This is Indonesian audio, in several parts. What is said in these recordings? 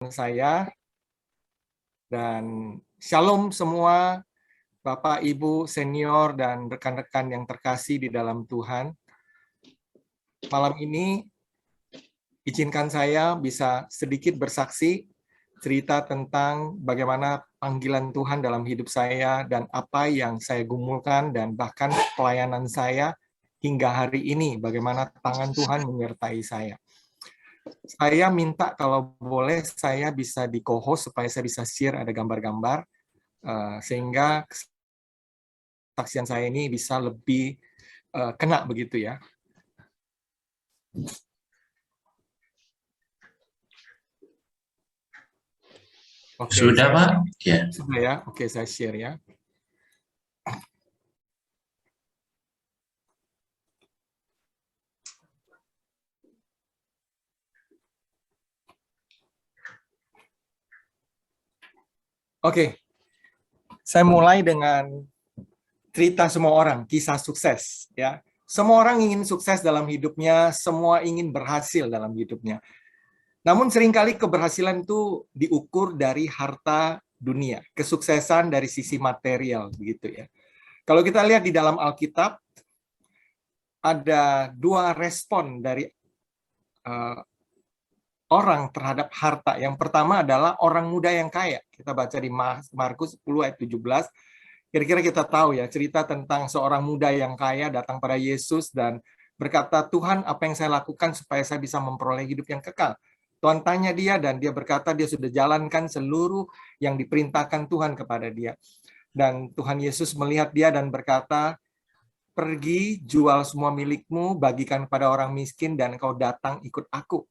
saya, dan shalom semua Bapak, Ibu, senior, dan rekan-rekan yang terkasih di dalam Tuhan. Malam ini, izinkan saya bisa sedikit bersaksi, cerita tentang bagaimana panggilan Tuhan dalam hidup saya, dan apa yang saya gumulkan, dan bahkan pelayanan saya hingga hari ini, bagaimana tangan Tuhan menyertai saya. Saya minta kalau boleh saya bisa di co-host supaya saya bisa share ada gambar-gambar, sehingga kesaksian saya ini bisa lebih kena begitu ya. Oke, Sudah Pak? Ya. Sudah ya. Oke, saya share ya. Oke, saya mulai dengan cerita semua orang, kisah sukses ya. Semua orang ingin sukses dalam hidupnya, semua ingin berhasil dalam hidupnya. Namun seringkali keberhasilan itu diukur dari harta dunia, kesuksesan dari sisi material begitu ya. Kalau kita lihat di dalam Alkitab, ada dua respon dari orang terhadap harta. Yang pertama adalah orang muda yang kaya. Kita baca di Markus 10 ayat 17. Kira-kira kita tahu ya, cerita tentang seorang muda yang kaya datang pada Yesus dan berkata, Tuhan, apa yang saya lakukan supaya saya bisa memperoleh hidup yang kekal? Tuhan tanya dia dan dia berkata dia sudah jalankan seluruh yang diperintahkan Tuhan kepada dia. Dan Tuhan Yesus melihat dia dan berkata, pergi, jual semua milikmu, bagikan pada orang miskin, dan kau datang ikut aku.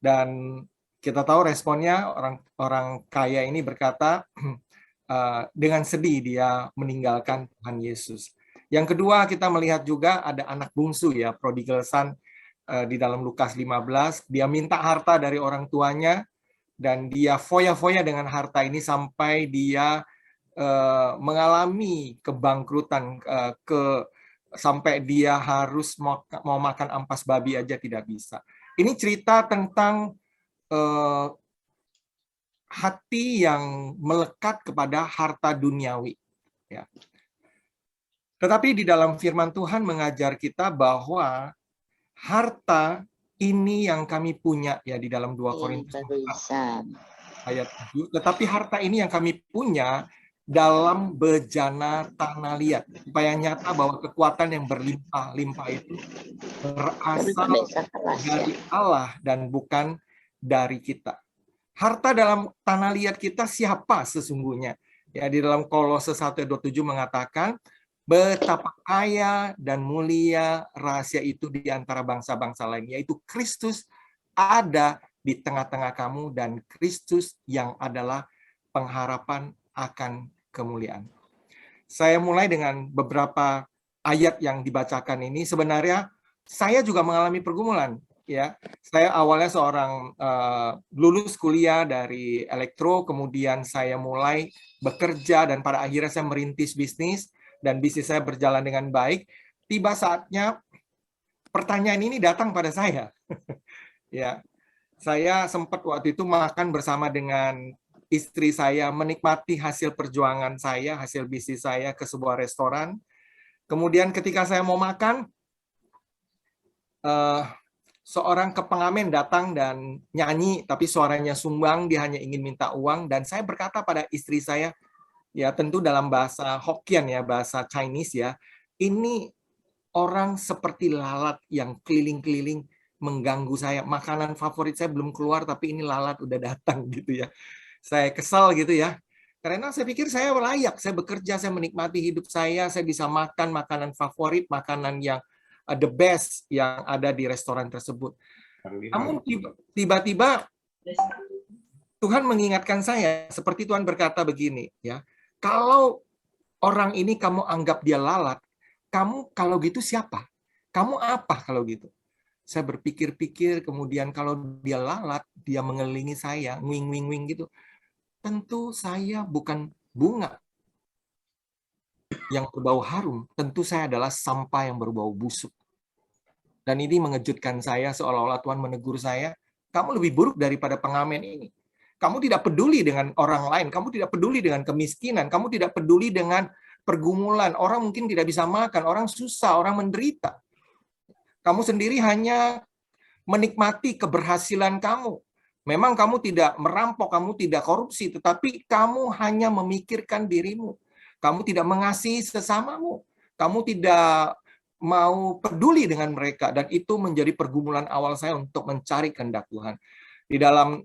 Dan kita tahu responnya orang kaya ini berkata, dengan sedih dia meninggalkan Tuhan Yesus. Yang kedua, kita melihat juga ada anak bungsu ya, prodigal son di dalam Lukas 15. Dia minta harta dari orang tuanya dan dia foya-foya dengan harta ini sampai dia mengalami kebangkrutan, sampai dia harus mau makan ampas babi aja tidak bisa. Ini cerita tentang hati yang melekat kepada harta duniawi. Ya. Tetapi di dalam firman Tuhan mengajar kita bahwa harta ini yang kami punya ya di dalam 2 Korintus 4 ayat 7. Tetapi harta ini yang kami punya dalam bejana tanah liat, supaya nyata bahwa kekuatan yang berlimpah-limpah itu berasal dari Allah dan bukan dari kita. Harta dalam tanah liat kita siapa sesungguhnya? Ya, di dalam Kolose 1:27 mengatakan, betapa kaya dan mulia rahasia itu di antara bangsa-bangsa lain, yaitu Kristus ada di tengah-tengah kamu dan Kristus yang adalah pengharapan akan kemuliaan. Saya mulai dengan beberapa ayat yang dibacakan ini. Sebenarnya saya juga mengalami pergumulan. Ya, saya awalnya seorang lulus kuliah dari elektro, kemudian saya mulai bekerja dan pada akhirnya saya merintis bisnis dan bisnis saya berjalan dengan baik. Tiba saatnya pertanyaan ini datang pada saya. Ya, saya sempat waktu itu makan bersama dengan istri saya, menikmati hasil perjuangan saya, hasil bisnis saya ke sebuah restoran. Kemudian ketika saya mau makan, seorang kepengamen datang dan nyanyi, tapi suaranya sumbang, dia hanya ingin minta uang. Dan saya berkata pada istri saya, ya tentu dalam bahasa Hokkien ya, bahasa Chinese ya, ini orang seperti lalat yang keliling-keliling mengganggu saya. Makanan favorit saya belum keluar, tapi ini lalat udah datang gitu ya. Saya kesal gitu ya. Karena saya pikir saya layak, saya bekerja, saya menikmati hidup saya bisa makan makanan favorit, makanan yang the best yang ada di restoran tersebut. Namun tiba-tiba Tuhan mengingatkan saya, seperti Tuhan berkata begini, ya, kalau orang ini kamu anggap dia lalat, kamu kalau gitu siapa? Kamu apa kalau gitu? Saya berpikir-pikir, kemudian kalau dia lalat, dia mengelilingi saya, wing-wing-wing gitu. Tentu saya bukan bunga yang berbau harum, tentu saya adalah sampah yang berbau busuk. Dan ini mengejutkan saya, seolah-olah Tuhan menegur saya, Kamu lebih buruk daripada pengamen ini. Kamu tidak peduli dengan orang lain, kamu tidak peduli dengan kemiskinan, kamu tidak peduli dengan pergumulan. Orang mungkin tidak bisa makan, orang susah, orang menderita. Kamu sendiri hanya menikmati keberhasilan kamu. Memang kamu tidak merampok, kamu tidak korupsi, tetapi kamu hanya memikirkan dirimu. Kamu tidak mengasihi sesamamu. Kamu tidak mau peduli dengan mereka, dan itu menjadi pergumulan awal saya untuk mencari kehendak Tuhan. Di dalam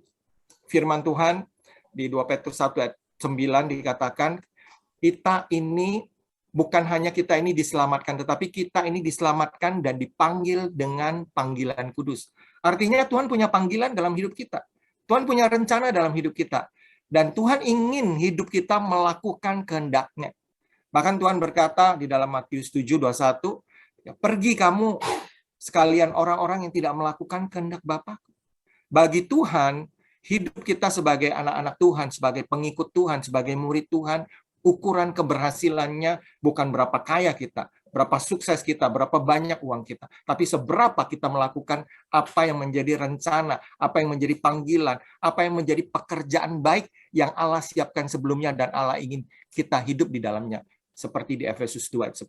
firman Tuhan di 2 Petrus 1 ayat 9 dikatakan, kita ini bukan hanya kita ini diselamatkan, tetapi kita ini diselamatkan dan dipanggil dengan panggilan kudus. Artinya Tuhan punya panggilan dalam hidup kita. Tuhan punya rencana dalam hidup kita. Dan Tuhan ingin hidup kita melakukan kehendak-Nya. Bahkan Tuhan berkata di dalam Matius 7:21, pergi kamu sekalian orang-orang yang tidak melakukan kehendak Bapa-Ku. Bagi Tuhan, hidup kita sebagai anak-anak Tuhan, sebagai pengikut Tuhan, sebagai murid Tuhan, ukuran keberhasilannya bukan berapa kaya kita, berapa sukses kita, berapa banyak uang kita, tapi seberapa kita melakukan apa yang menjadi rencana, apa yang menjadi panggilan, apa yang menjadi pekerjaan baik yang Allah siapkan sebelumnya dan Allah ingin kita hidup di dalamnya, seperti di Efesus 2 ayat 10.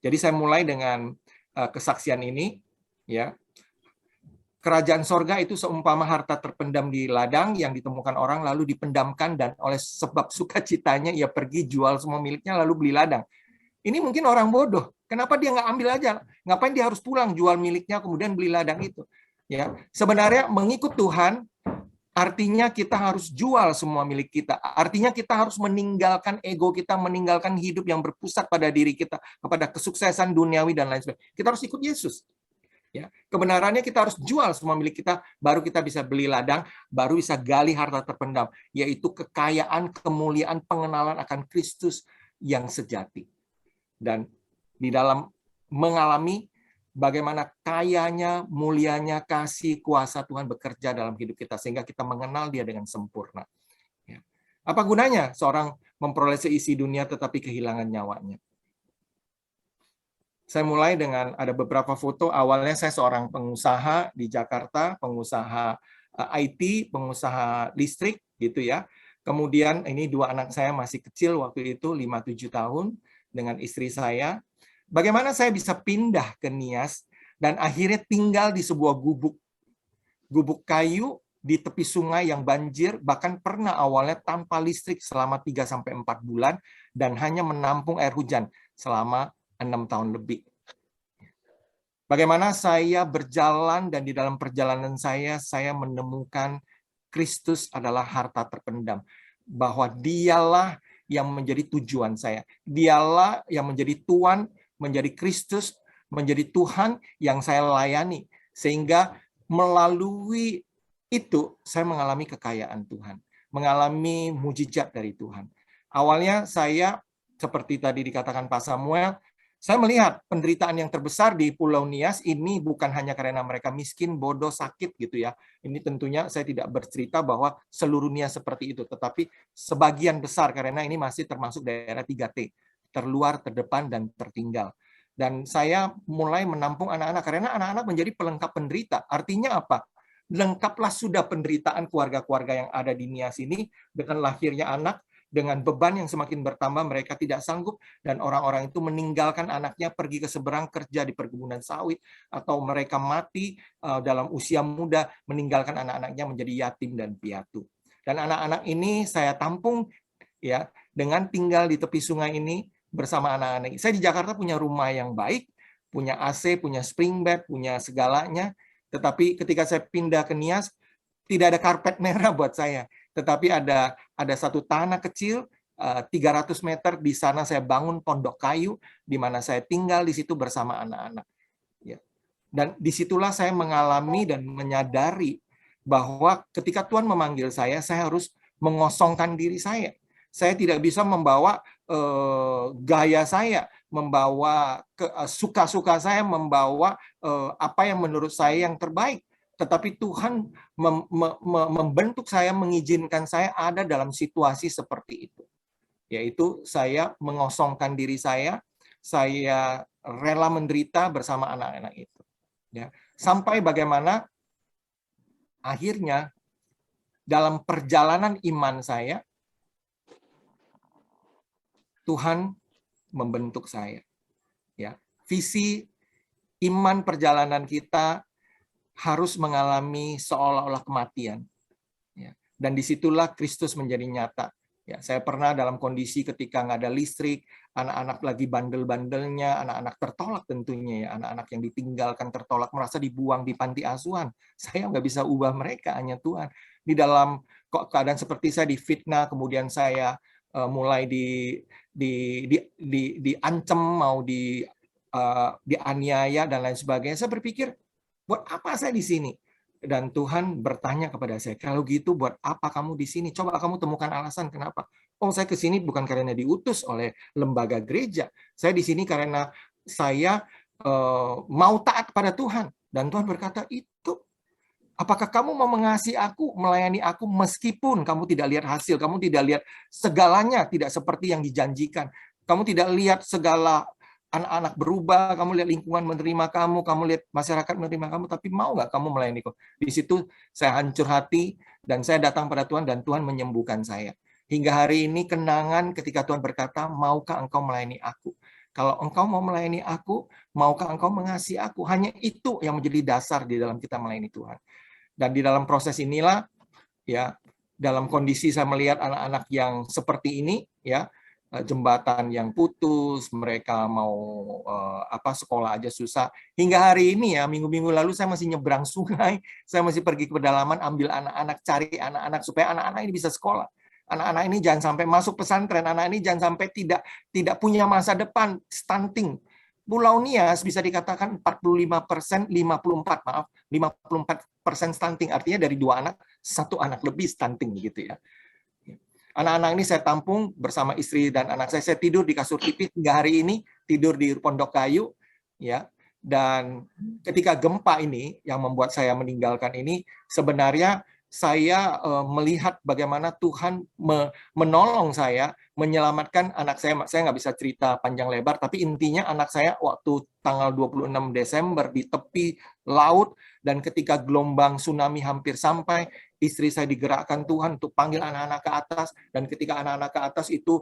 Jadi saya mulai dengan kesaksian ini, ya. Kerajaan sorga itu seumpama harta terpendam di ladang yang ditemukan orang lalu dipendamkan, dan oleh sebab sukacitanya ia pergi jual semua miliknya lalu beli ladang. Ini mungkin orang bodoh. Kenapa dia nggak ambil aja? Ngapain dia harus pulang jual miliknya kemudian beli ladang itu? Ya, sebenarnya mengikut Tuhan artinya kita harus jual semua milik kita. Artinya kita harus meninggalkan ego kita, meninggalkan hidup yang berpusat pada diri kita, kepada kesuksesan duniawi dan lain sebagainya. Kita harus ikut Yesus. Ya, kebenarannya kita harus jual semua milik kita, baru kita bisa beli ladang, baru bisa gali harta terpendam, yaitu kekayaan, kemuliaan, pengenalan akan Kristus yang sejati. Dan di dalam mengalami bagaimana kayanya, mulianya, kasih, kuasa Tuhan bekerja dalam hidup kita, sehingga kita mengenal Dia dengan sempurna. Ya. Apa gunanya seorang memperoleh seisi dunia tetapi kehilangan nyawanya? Saya mulai dengan ada beberapa foto. Awalnya saya seorang pengusaha di Jakarta, pengusaha IT, pengusaha listrik gitu ya. Kemudian ini dua anak saya masih kecil waktu itu, 5-7 tahun, dengan istri saya. Bagaimana saya bisa pindah ke Nias dan akhirnya tinggal di sebuah gubuk kayu di tepi sungai yang banjir, bahkan pernah awalnya tanpa listrik selama 3-4 bulan dan hanya menampung air hujan selama 6 tahun lebih. Bagaimana saya berjalan dan di dalam perjalanan saya menemukan Kristus adalah harta terpendam. Bahwa dialah yang menjadi tujuan saya. Dialah yang menjadi Tuhan, menjadi Kristus, menjadi Tuhan yang saya layani. Sehingga melalui itu saya mengalami kekayaan Tuhan. Mengalami mujizat dari Tuhan. Awalnya saya, seperti tadi dikatakan Pak Samuel, saya melihat penderitaan yang terbesar di Pulau Nias ini bukan hanya karena mereka miskin, bodoh, sakit gitu ya. Ini tentunya saya tidak bercerita bahwa seluruh Nias seperti itu, tetapi sebagian besar karena ini masih termasuk daerah 3T, terluar, terdepan, dan tertinggal. Dan saya mulai menampung anak-anak karena anak-anak menjadi pelengkap penderita. Artinya apa? Lengkaplah sudah penderitaan keluarga-keluarga yang ada di Nias ini dengan lahirnya anak, dengan beban yang semakin bertambah, mereka tidak sanggup, dan orang-orang itu meninggalkan anaknya pergi ke seberang kerja di perkebunan sawit, atau mereka mati dalam usia muda, meninggalkan anak-anaknya menjadi yatim dan piatu. Dan anak-anak ini saya tampung ya dengan tinggal di tepi sungai ini bersama anak-anak. Saya di Jakarta punya rumah yang baik, punya AC, punya spring bed, punya segalanya, tetapi ketika saya pindah ke Nias, tidak ada karpet merah buat saya. Tetapi ada satu tanah kecil 300 meter, di sana saya bangun pondok kayu di mana saya tinggal di situ bersama anak-anak. Ya. Dan disitulah saya mengalami dan menyadari bahwa ketika Tuhan memanggil saya harus mengosongkan diri saya. Saya tidak bisa membawa gaya saya, membawa suka-suka saya, membawa apa yang menurut saya yang terbaik. Tetapi Tuhan membentuk saya, mengizinkan saya ada dalam situasi seperti itu. Yaitu saya mengosongkan diri saya rela menderita bersama anak-anak itu. Ya. Sampai bagaimana akhirnya dalam perjalanan iman saya, Tuhan membentuk saya. Ya, visi iman perjalanan kita harus mengalami seolah-olah kematian. Ya, dan disitulah Kristus menjadi nyata. Ya, saya pernah dalam kondisi ketika nggak ada listrik, anak-anak lagi bandel-bandelnya, anak-anak tertolak tentunya ya, anak-anak yang ditinggalkan tertolak, merasa dibuang di panti asuhan. Saya nggak bisa ubah mereka, hanya Tuhan. Di dalam keadaan seperti saya difitnah, kemudian saya mulai diancam, mau dianiaya dan lain sebagainya. Saya berpikir, buat apa saya di sini? Dan Tuhan bertanya kepada saya, kalau gitu buat apa kamu di sini? Coba kamu temukan alasan kenapa. Oh, saya ke sini bukan karena diutus oleh lembaga gereja. Saya di sini karena saya mau taat pada Tuhan. Dan Tuhan berkata, itu apakah kamu mau mengasihi aku, melayani aku meskipun kamu tidak lihat hasil, kamu tidak lihat segalanya tidak seperti yang dijanjikan. Kamu tidak lihat segala anak-anak berubah, kamu lihat lingkungan menerima kamu lihat masyarakat menerima kamu, tapi mau nggak kamu melayaniku? Di situ saya hancur hati dan saya datang pada Tuhan dan Tuhan menyembuhkan saya. Hingga hari ini kenangan ketika Tuhan berkata, maukah engkau melayani aku? Kalau engkau mau melayani aku, maukah engkau mengasihi aku? Hanya itu yang menjadi dasar di dalam kita melayani Tuhan. Dan di dalam proses inilah, ya, dalam kondisi saya melihat anak-anak yang seperti ini, ya, jembatan yang putus, mereka mau sekolah aja susah. Hingga hari ini ya, minggu-minggu lalu saya masih nyebrang sungai, saya masih pergi ke pedalaman, ambil anak-anak, cari anak-anak supaya anak-anak ini bisa sekolah. Anak-anak ini jangan sampai masuk pesantren, anak ini jangan sampai tidak punya masa depan, stunting. Pulau Nias bisa dikatakan 45%, 54% stunting, artinya dari 2 anak, 1 anak lebih stunting gitu ya. Anak-anak ini saya tampung bersama istri dan anak saya tidur di kasur tipis hingga hari ini, tidur di pondok kayu, ya. Dan ketika gempa ini yang membuat saya meninggalkan ini, sebenarnya saya melihat bagaimana Tuhan menolong saya, menyelamatkan anak saya. Saya nggak bisa cerita panjang lebar, tapi intinya anak saya waktu tanggal 26 Desember di tepi laut, dan ketika gelombang tsunami hampir sampai, istri saya digerakkan Tuhan untuk panggil anak-anak ke atas, dan ketika anak-anak ke atas itu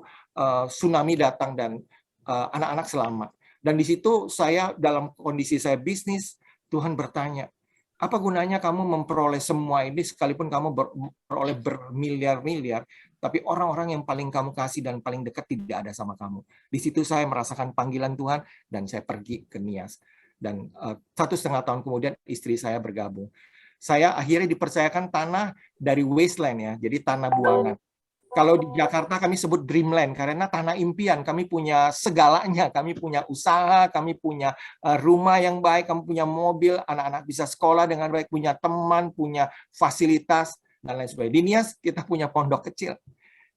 tsunami datang dan anak-anak selamat. Dan di situ saya dalam kondisi saya bisnis, Tuhan bertanya, apa gunanya kamu memperoleh semua ini sekalipun kamu memperoleh bermiliar-miliar, tapi orang-orang yang paling kamu kasih dan paling dekat tidak ada sama kamu. Di situ saya merasakan panggilan Tuhan dan saya pergi ke Nias. Dan 1,5 tahun kemudian istri saya bergabung. Saya akhirnya dipercayakan tanah dari wasteland ya, jadi tanah buangan. Kalau di Jakarta kami sebut dreamland karena tanah impian. Kami punya segalanya, kami punya usaha, kami punya rumah yang baik, kami punya mobil, anak-anak bisa sekolah dengan baik, punya teman, punya fasilitas dan lain sebagainya. Di Nias kita punya pondok kecil.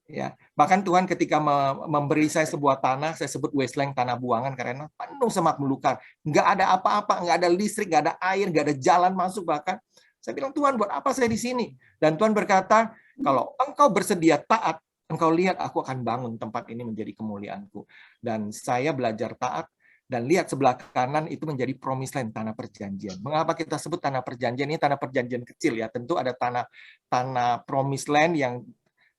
Ya, bahkan Tuhan ketika memberi saya sebuah tanah, saya sebut wasteland, tanah buangan karena penuh semak belukar, nggak ada apa-apa, nggak ada listrik, nggak ada air, nggak ada jalan masuk bahkan. Saya bilang, Tuhan, buat apa saya di sini? Dan Tuhan berkata, kalau engkau bersedia taat, engkau lihat aku akan bangun tempat ini menjadi kemuliaanku. Dan saya belajar taat, dan lihat sebelah kanan itu menjadi promised land, tanah perjanjian. Mengapa kita sebut tanah perjanjian? Ini tanah perjanjian kecil ya. Tentu ada tanah promised land yang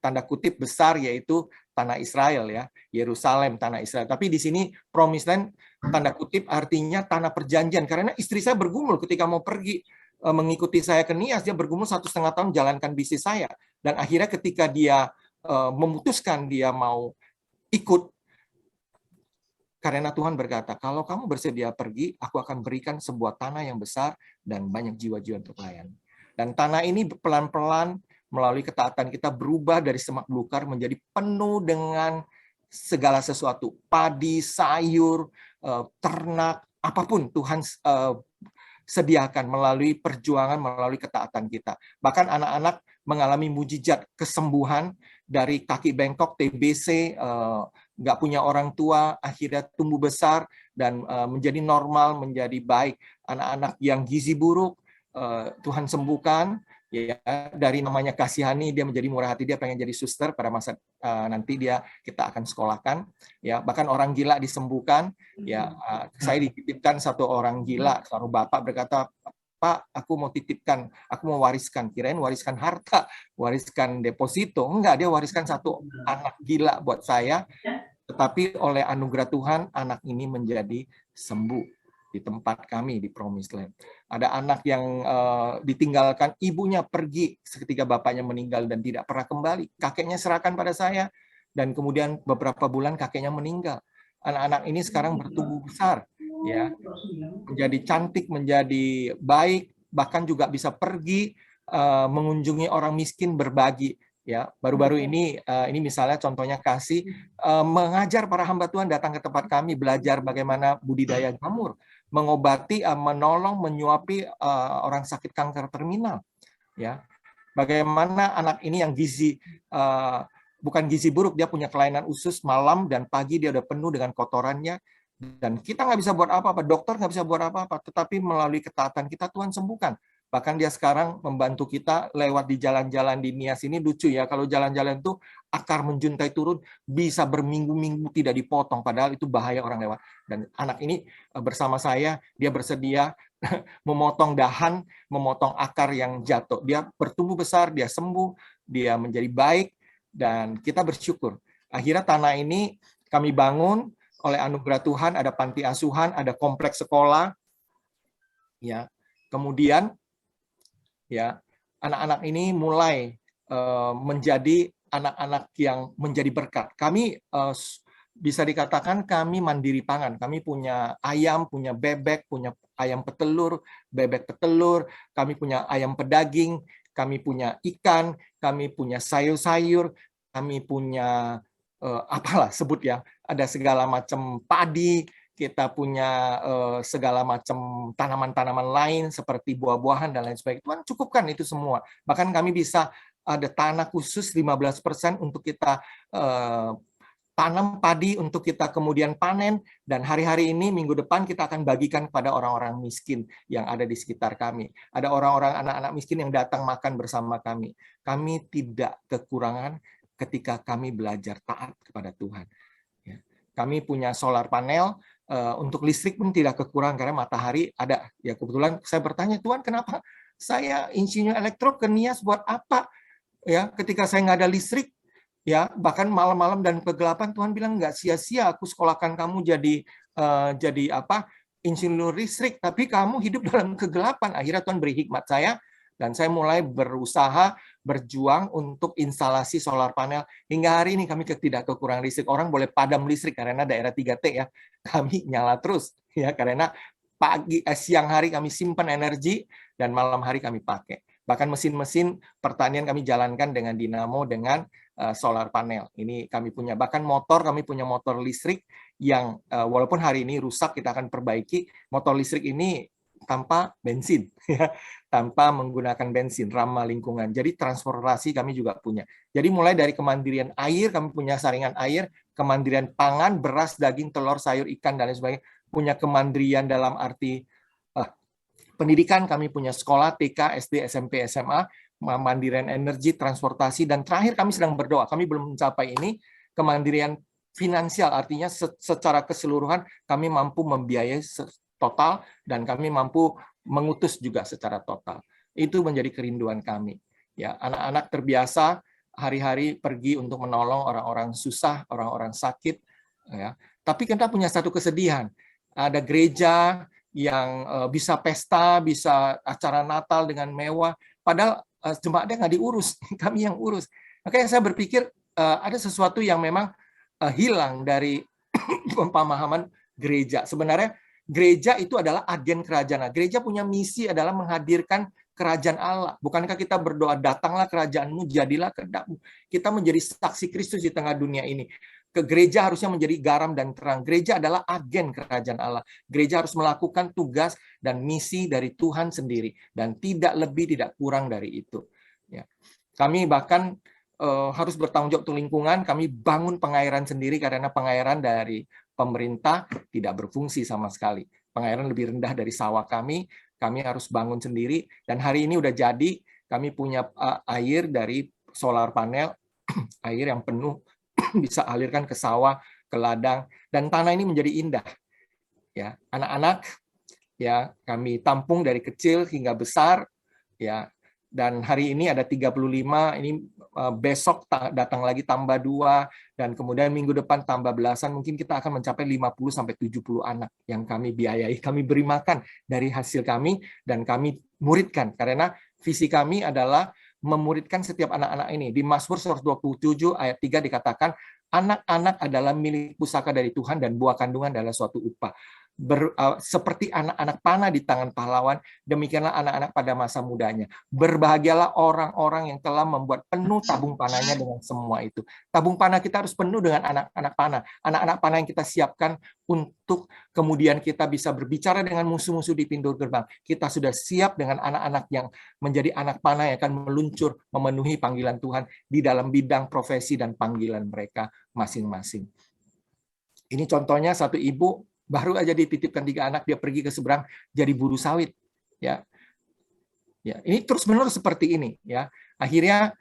tanda kutip besar, yaitu tanah Israel ya, Yerusalem, tanah Israel. Tapi di sini promised land tanda kutip artinya tanah perjanjian, karena istri saya bergumul ketika mau pergi mengikuti saya ke Nias, dia bergumul 1,5 tahun jalankan bisnis saya, dan akhirnya ketika dia memutuskan dia mau ikut, karena Tuhan berkata, kalau kamu bersedia pergi, aku akan berikan sebuah tanah yang besar dan banyak jiwa-jiwa untuk melayani. Dan tanah ini pelan-pelan melalui ketaatan kita berubah dari semak belukar menjadi penuh dengan segala sesuatu, padi, sayur, ternak, apapun Tuhan sediakan melalui perjuangan, melalui ketaatan kita. Bahkan anak-anak mengalami mujizat kesembuhan dari kaki bengkok, TBC, nggak punya orang tua, akhirnya tumbuh besar dan menjadi normal, menjadi baik. Anak-anak yang gizi buruk, Tuhan sembuhkan. Ya, dari namanya kasihani dia menjadi murah hati, dia pengen jadi suster pada masa nanti kita akan sekolahkan, ya. Bahkan orang gila disembuhkan, ya. Saya dititipkan satu orang gila, seorang bapak berkata, Pak, aku mau titipkan, aku mau wariskan. Kirain wariskan harta, wariskan deposito. Enggak, dia wariskan satu anak gila buat saya. Tetapi oleh anugerah Tuhan, anak ini menjadi sembuh di tempat kami di Promised Land. Ada anak yang ditinggalkan ibunya pergi ketika bapaknya meninggal dan tidak pernah kembali. Kakeknya serahkan pada saya, dan kemudian beberapa bulan kakeknya meninggal. Anak-anak ini sekarang bertumbuh besar, ya, menjadi cantik, menjadi baik, bahkan juga bisa pergi mengunjungi orang miskin, berbagi. Ya, baru-baru ini misalnya contohnya Kasih mengajar para hamba Tuhan datang ke tempat kami belajar bagaimana budidaya jamur, mengobati, menolong, menyuapi orang sakit kanker terminal. Ya, bagaimana anak ini yang gizi bukan gizi buruk, dia punya kelainan usus, malam dan pagi dia udah penuh dengan kotorannya, dan kita nggak bisa buat apa-apa, dokter nggak bisa buat apa-apa, tetapi melalui ketaatan kita Tuhan sembuhkan. Bahkan dia sekarang membantu kita lewat di jalan-jalan di Nias ini. Lucu ya, kalau jalan-jalan itu akar menjuntai turun bisa berminggu-minggu tidak dipotong, padahal itu bahaya orang lewat. Dan anak ini bersama saya, dia bersedia memotong dahan, memotong akar yang jatuh. Dia bertumbuh besar, dia sembuh, dia menjadi baik, dan kita bersyukur. Akhirnya tanah ini kami bangun oleh anugerah Tuhan, ada panti asuhan, ada kompleks sekolah. Ya. Kemudian ya, anak-anak ini mulai menjadi anak-anak yang menjadi berkat. Kami bisa dikatakan kami mandiri pangan. Kami punya ayam, punya bebek, punya ayam petelur, bebek petelur, kami punya ayam pedaging, kami punya ikan, kami punya sayur-sayur, kami punya apalah sebut ya, ada segala macam padi, kita punya segala macam tanaman-tanaman lain seperti buah-buahan dan lain sebagainya. Tuhan cukupkan itu semua. Bahkan kami bisa ada tanah khusus 15% untuk kita tanam padi, untuk kita kemudian panen, dan hari-hari ini minggu depan kita akan bagikan kepada orang-orang miskin yang ada di sekitar kami. Ada orang-orang anak-anak miskin yang datang makan bersama kami. Kami tidak kekurangan ketika kami belajar taat kepada Tuhan. Kami punya solar panel, untuk listrik pun tidak kekurangan karena matahari ada. Ya kebetulan saya bertanya, Tuhan kenapa saya insinyur elektro ke Nias buat apa? Ya, ketika saya nggak ada listrik, ya bahkan malam-malam dan kegelapan, Tuhan bilang nggak sia-sia aku sekolahkan kamu jadi apa? Insinyur listrik, tapi kamu hidup dalam kegelapan. Akhirnya Tuhan beri hikmat saya, dan saya mulai berusaha berjuang untuk instalasi solar panel. Hingga hari ini kami tidak kekurangan listrik. Orang boleh padam listrik karena daerah 3T ya. Kami nyala terus ya, karena siang hari kami simpan energi dan malam hari kami pakai. Bahkan mesin-mesin pertanian kami jalankan dengan dinamo, dengan solar panel. Ini kami punya. Bahkan motor, kami punya motor listrik yang walaupun hari ini rusak kita akan perbaiki. Motor listrik ini tanpa bensin, ya, tanpa menggunakan bensin, ramah lingkungan. Jadi transportasi kami juga punya. Jadi mulai dari kemandirian air, kami punya saringan air, kemandirian pangan, beras, daging, telur, sayur, ikan, dan lain sebagainya. Punya kemandirian dalam arti pendidikan, kami punya sekolah, TK, SD, SMP, SMA, kemandirian energi, transportasi, dan terakhir kami sedang berdoa. Kami belum mencapai ini, kemandirian finansial, artinya secara keseluruhan kami mampu membiayai total, dan kami mampu mengutus juga secara total. Itu menjadi kerinduan kami. Ya, anak-anak terbiasa hari-hari pergi untuk menolong orang-orang susah, orang-orang sakit. Ya. Tapi kita punya satu kesedihan. Ada gereja yang bisa pesta, bisa acara Natal dengan mewah, padahal jemaatnya nggak diurus, kami yang urus. Makanya saya berpikir ada sesuatu yang memang hilang dari pemahaman gereja. Sebenarnya gereja itu adalah agen kerajaan. Gereja punya misi adalah menghadirkan kerajaan Allah. Bukankah kita berdoa, datanglah kerajaanmu, jadilah kehendakmu. Kita menjadi saksi Kristus di tengah dunia ini. Ke gereja harusnya menjadi garam dan terang. Gereja adalah agen kerajaan Allah. Gereja harus melakukan tugas dan misi dari Tuhan sendiri, dan tidak lebih, tidak kurang dari itu. Ya. Kami bahkan harus bertanggung jawab untuk lingkungan. Kami bangun pengairan sendiri karena pengairan dari pemerintah tidak berfungsi sama sekali. Pengairan lebih rendah dari sawah kami harus bangun sendiri, dan hari ini udah jadi, kami punya air dari solar panel, air yang penuh bisa alirkan ke sawah, ke ladang, dan tanah ini menjadi indah. Ya, anak-anak ya, kami tampung dari kecil hingga besar, ya. Dan hari ini ada 35, ini besok datang lagi tambah 2, dan kemudian minggu depan tambah belasan, mungkin kita akan mencapai 50-70 anak yang kami biayai, kami beri makan dari hasil kami, dan kami muridkan, karena visi kami adalah memuridkan setiap anak-anak ini. Di Mazmur 127 ayat 3 dikatakan, anak-anak adalah milik pusaka dari Tuhan dan buah kandungan adalah suatu upah. Seperti anak-anak panah di tangan pahlawan, demikianlah anak-anak pada masa mudanya. Berbahagialah orang-orang yang telah membuat penuh tabung panahnya dengan semua itu. Tabung panah kita harus penuh dengan anak-anak panah. Anak-anak panah yang kita siapkan untuk kemudian kita bisa berbicara dengan musuh-musuh di pintu gerbang. Kita sudah siap dengan anak-anak yang menjadi anak panah yang akan meluncur memenuhi panggilan Tuhan di dalam bidang profesi dan panggilan mereka masing-masing. Ini contohnya satu ibu baru aja dititipkan 3 anak, dia pergi ke seberang jadi buruh sawit, ya. Ya, ini terus-menerus seperti ini, ya. Akhirnya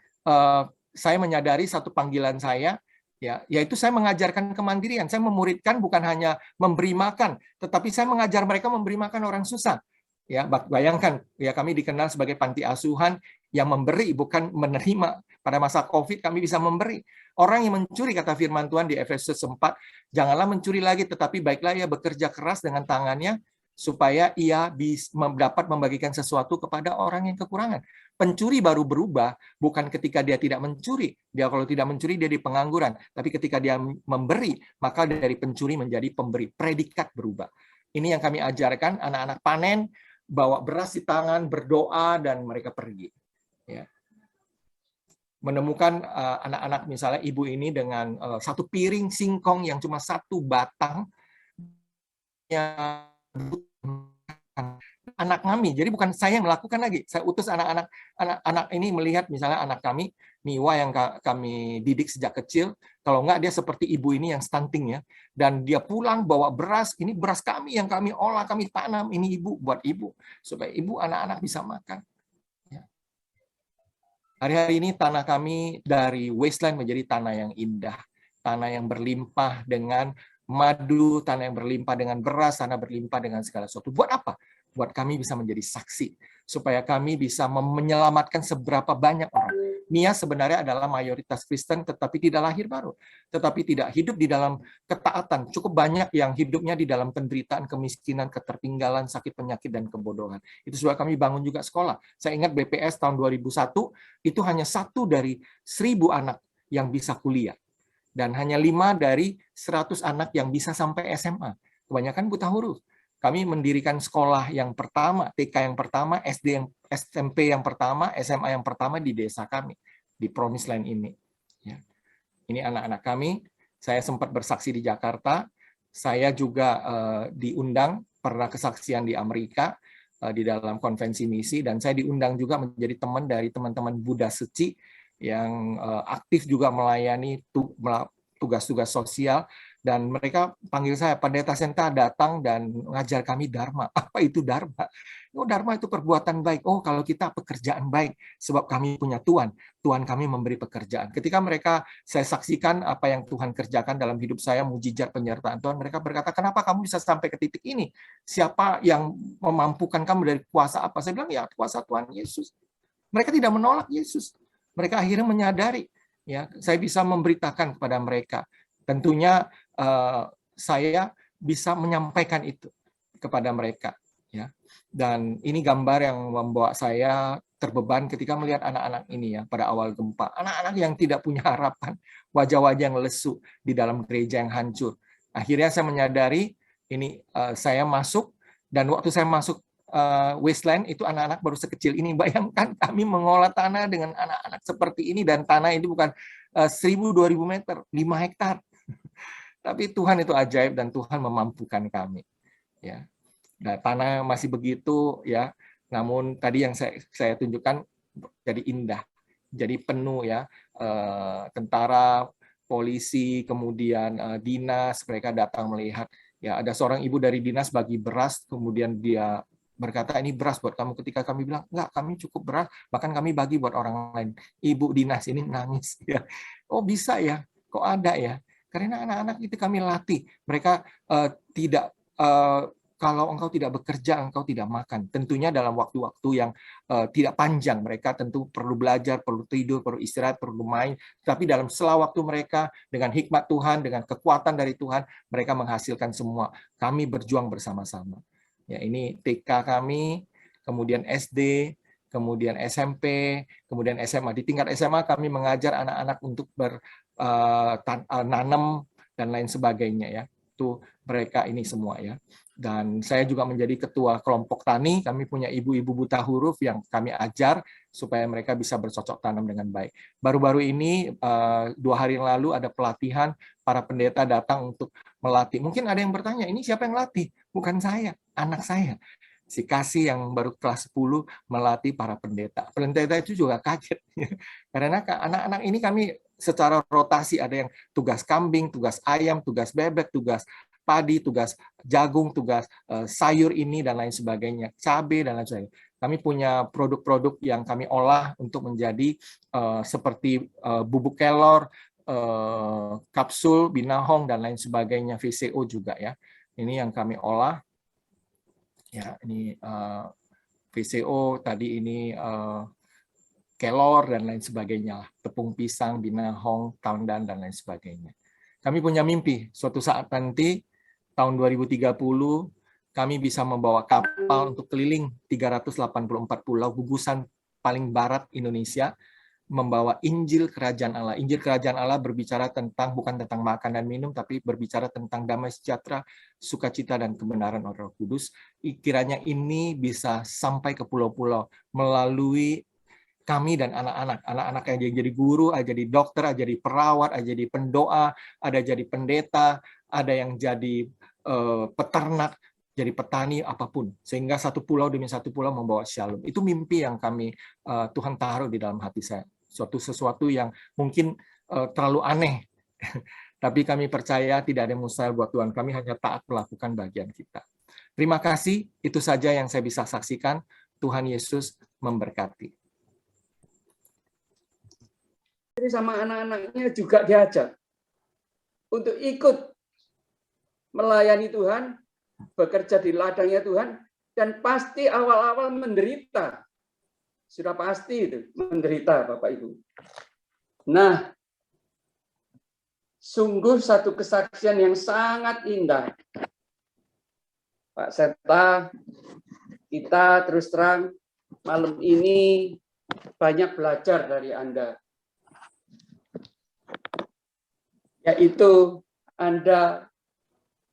saya menyadari satu panggilan saya, ya, yaitu saya mengajarkan kemandirian. Saya memuridkan bukan hanya memberi makan, tetapi saya mengajar mereka memberi makan orang susah. Ya, bayangkan, ya, kami dikenal sebagai panti asuhan yang memberi bukan menerima. Pada masa Covid kami bisa memberi. Orang yang mencuri, kata firman Tuhan di Efesus 4, janganlah mencuri lagi, tetapi baiklah ia bekerja keras dengan tangannya supaya ia dapat membagikan sesuatu kepada orang yang kekurangan. Pencuri baru berubah bukan ketika dia tidak mencuri. Dia kalau tidak mencuri dia di pengangguran, tapi ketika dia memberi, maka dari pencuri menjadi pemberi. Predikat berubah. Ini yang kami ajarkan, anak-anak panen, bawa beras di tangan, berdoa, dan mereka pergi. Ya. Menemukan anak-anak, misalnya ibu ini dengan satu piring singkong yang cuma 1 batang, yang anak kami. Jadi bukan saya yang melakukan lagi. Saya utus anak-anak ini melihat misalnya anak kami, Niwa yang kami didik sejak kecil, kalau enggak dia seperti ibu ini yang stunting, ya. Dan dia pulang bawa beras, ini beras kami yang kami olah, kami tanam, ini ibu, buat ibu. Supaya ibu anak-anak bisa makan. Hari-hari ini tanah kami dari wasteland menjadi tanah yang indah, tanah yang berlimpah dengan madu, tanah yang berlimpah dengan beras, tanah berlimpah dengan segala sesuatu. Buat apa? Buat kami bisa menjadi saksi, supaya kami bisa menyelamatkan seberapa banyak orang. Mia sebenarnya adalah mayoritas Kristen, tetapi tidak lahir baru, tetapi tidak hidup di dalam ketaatan. Cukup banyak yang hidupnya di dalam penderitaan, kemiskinan, ketertinggalan, sakit penyakit, dan kebodohan. Itu sebab kami bangun juga sekolah. Saya ingat BPS tahun 2001, itu hanya 1 dari 1000 anak yang bisa kuliah. Dan hanya 5 dari 100 anak yang bisa sampai SMA. Kebanyakan buta huruf. Kami mendirikan sekolah yang pertama, TK yang pertama, SMP yang pertama, SMA yang pertama di desa kami, di Promised Land ini. Ya. Ini anak-anak kami. Saya sempat bersaksi di Jakarta. Saya juga diundang, pernah kesaksian di Amerika, di dalam konvensi misi, dan saya diundang juga menjadi teman dari teman-teman Buddha Seci yang aktif juga melayani tugas-tugas sosial, dan mereka panggil saya, Pendeta Senta datang dan mengajar kami Dharma. Apa itu Dharma? Oh, Dharma itu perbuatan baik. Oh, kalau kita pekerjaan baik, sebab kami punya Tuhan. Tuhan kami memberi pekerjaan. Ketika mereka, saya saksikan apa yang Tuhan kerjakan dalam hidup saya, mujizat penyertaan Tuhan, mereka berkata, kenapa kamu bisa sampai ke titik ini? Siapa yang memampukan kamu dari kuasa apa? Saya bilang, ya kuasa Tuhan Yesus. Mereka tidak menolak Yesus. Mereka akhirnya menyadari, ya, saya bisa memberitakan kepada mereka. Tentunya saya bisa menyampaikan itu kepada mereka, ya. Dan ini gambar yang membawa saya terbeban ketika melihat anak-anak ini, ya, pada awal gempa. Anak-anak yang tidak punya harapan, wajah-wajah yang lesu di dalam gereja yang hancur. Akhirnya saya menyadari ini, saya masuk, dan waktu saya masuk wasteland itu anak-anak baru sekecil ini. Bayangkan kami mengolah tanah dengan anak-anak seperti ini, dan tanah ini bukan 1000-2000 meter, 5 hektar. Tapi Tuhan itu ajaib dan Tuhan memampukan kami. Ya. Nah, tanah masih begitu, ya. Namun tadi yang saya tunjukkan jadi indah, jadi penuh, ya. Tentara, polisi, kemudian dinas, mereka datang melihat. Ya, ada seorang ibu dari dinas bagi beras, kemudian dia berkata, ini beras buat kamu. Ketika kami bilang, enggak, kami cukup beras, bahkan kami bagi buat orang lain. Ibu dinas ini nangis. Ya. Oh, bisa ya? Kok ada ya? Karena anak-anak itu kami latih. Mereka tidak kalau engkau tidak bekerja, engkau tidak makan. Tentunya dalam waktu-waktu yang tidak panjang. Mereka tentu perlu belajar, perlu tidur, perlu istirahat, perlu main. Tapi dalam sela waktu mereka, dengan hikmat Tuhan, dengan kekuatan dari Tuhan, mereka menghasilkan semua. Kami berjuang bersama-sama. Ya, ini TK kami, kemudian SD, kemudian SMP, kemudian SMA. Di tingkat SMA kami mengajar anak-anak untuk nanam dan lain sebagainya, ya. Itu mereka ini semua, ya. Dan saya juga menjadi ketua kelompok tani. Kami punya ibu-ibu buta huruf yang kami ajar supaya mereka bisa bercocok tanam dengan baik. Baru-baru ini 2 hari yang lalu ada pelatihan, para pendeta datang untuk melatih. Mungkin ada yang bertanya, ini siapa yang latih? Bukan saya, anak saya. Si Kasih yang baru kelas 10 melatih para pendeta. Pendeta itu juga kaget. Karena anak-anak ini kami secara rotasi, ada yang tugas kambing, tugas ayam, tugas bebek, tugas padi, tugas jagung, tugas sayur ini dan lain sebagainya, cabai dan lain sebagainya. Kami punya produk-produk yang kami olah untuk menjadi seperti bubuk kelor, kapsul, binahong dan lain sebagainya, VCO juga, ya. Ini yang kami olah. Ya, ini VCO tadi, ini kelor dan lain sebagainya, tepung pisang, binahong, tandan dan lain sebagainya. Kami punya mimpi suatu saat nanti tahun 2030 kami bisa membawa kapal untuk keliling 384 pulau gugusan paling barat Indonesia, membawa Injil Kerajaan Allah. Injil Kerajaan Allah berbicara bukan tentang makan dan minum, tapi berbicara tentang damai sejahtera, sukacita dan kebenaran Roh Kudus. Kiranya ini bisa sampai ke pulau-pulau melalui kami dan anak-anak yang jadi guru, ada jadi dokter, ada jadi perawat, ada jadi pendoa, ada jadi pendeta, ada yang jadi peternak, jadi petani, apapun. Sehingga satu pulau demi satu pulau membawa shalom. Itu mimpi yang kami Tuhan taruh di dalam hati saya. Sesuatu yang mungkin terlalu aneh. Tapi kami percaya tidak ada yang mustahil buat Tuhan. Kami hanya taat melakukan bagian kita. Terima kasih. Itu saja yang saya bisa saksikan. Tuhan Yesus memberkati. Sama anak-anaknya juga diajak untuk ikut melayani Tuhan, bekerja di ladangnya Tuhan, dan pasti awal-awal menderita. Sudah pasti itu, menderita Bapak Ibu. Nah, sungguh satu kesaksian yang sangat indah. Pak Seta, kita terus terang malam ini banyak belajar dari Anda. Yaitu Anda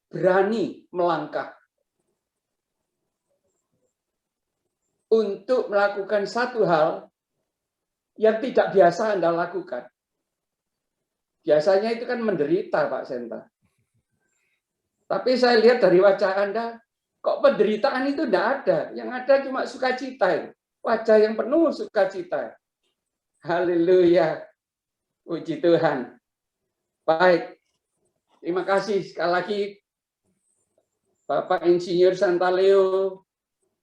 berani melangkah untuk melakukan satu hal yang tidak biasa Anda lakukan. Biasanya itu kan menderita, Pak Senta. Tapi saya lihat dari wajah Anda, kok penderitaan itu tidak ada. Yang ada cuma sukacita. Wajah yang penuh sukacita. Haleluya. Puji Tuhan. Baik. Terima kasih sekali lagi Bapak Insinyur Santaleo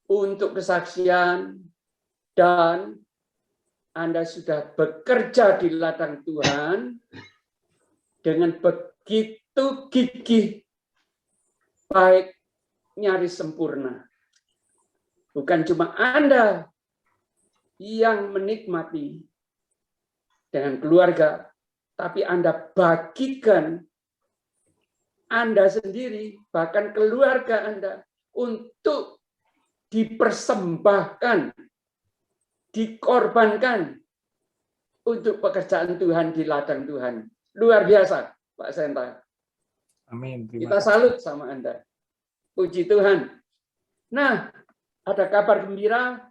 untuk kesaksian, dan Anda sudah bekerja di ladang Tuhan dengan begitu gigih, baik, nyaris sempurna. Bukan cuma Anda yang menikmati dengan keluarga, tapi Anda bagikan Anda sendiri, bahkan keluarga Anda, untuk dipersembahkan, dikorbankan untuk pekerjaan Tuhan di ladang Tuhan. Luar biasa, Pak Senta. Amin. Kita salut sama Anda. Puji Tuhan. Nah, ada kabar gembira,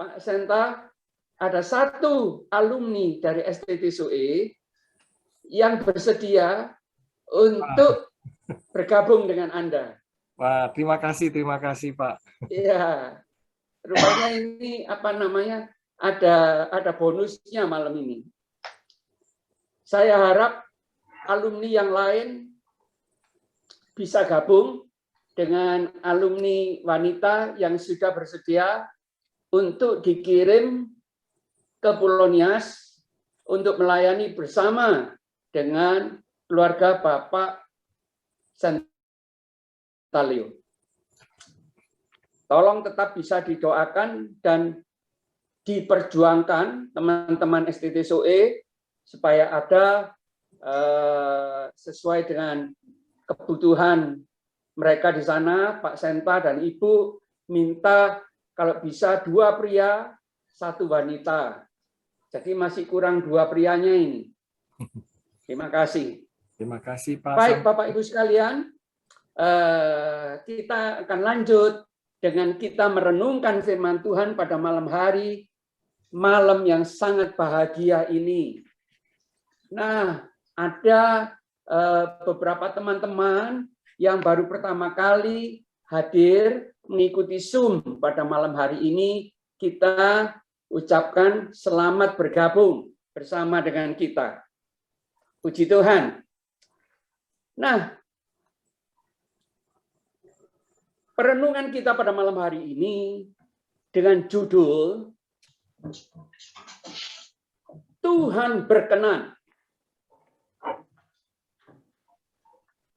Pak Senta, ada satu alumni dari STTSUE yang bersedia untuk bergabung dengan Anda. Wah, terima kasih Pak. Iya, rupanya ini apa namanya, ada bonusnya malam ini. Saya harap alumni yang lain bisa gabung dengan alumni wanita yang sudah bersedia untuk dikirim ke Pulau Nias untuk melayani bersama dengan keluarga Bapak Santaleo. Tolong tetap bisa didoakan dan diperjuangkan teman-teman STT SOE supaya ada sesuai dengan kebutuhan mereka di sana. Pak Senta dan Ibu minta kalau bisa 2 pria, 1 wanita. Jadi masih kurang 2 prianya ini. Terima kasih. Terima kasih Pak. Baik Bapak Ibu sekalian, kita akan lanjut dengan kita merenungkan firman Tuhan pada malam hari, malam yang sangat bahagia ini. Nah, ada beberapa teman-teman yang baru pertama kali hadir mengikuti Zoom pada malam hari ini. Kita ucapkan selamat bergabung bersama dengan kita. Puji Tuhan. Nah, perenungan kita pada malam hari ini dengan judul Tuhan berkenan.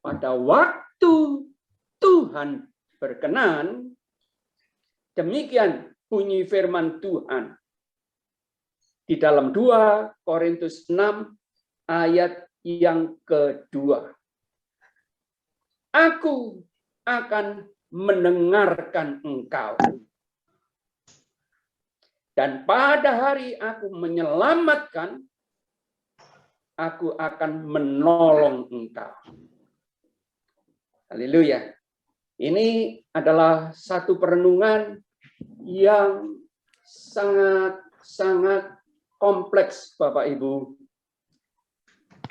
Pada waktu Tuhan berkenan, demikian bunyi firman Tuhan di dalam 2 Korintus 6 ayat yang kedua. Aku akan mendengarkan engkau. Dan pada hari aku menyelamatkan, aku akan menolong engkau. Haleluya. Ini adalah satu perenungan yang sangat kompleks, Bapak Ibu.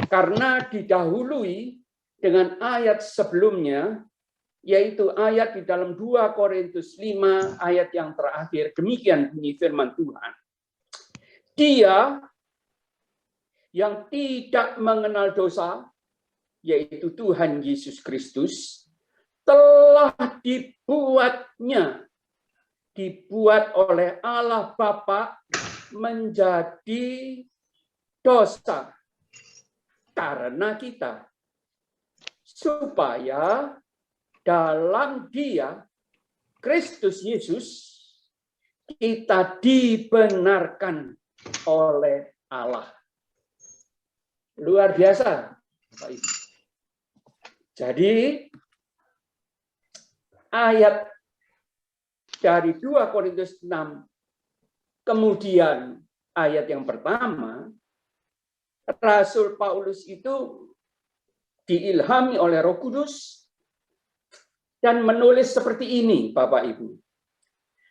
Karena didahului dengan ayat sebelumnya, yaitu ayat di dalam 2 Korintus 5 ayat yang terakhir. Demikian bunyi firman Tuhan. Dia yang tidak mengenal dosa, yaitu Tuhan Yesus Kristus, telah dibuat oleh Allah Bapa menjadi dosa karena kita, supaya dalam Dia, Kristus Yesus, kita dibenarkan oleh Allah. Luar biasa, Bapak Ibu. Jadi, ayat dari 2 Korintus 6, kemudian ayat yang pertama, Rasul Paulus itu diilhami oleh Roh Kudus dan menulis seperti ini, Bapak Ibu.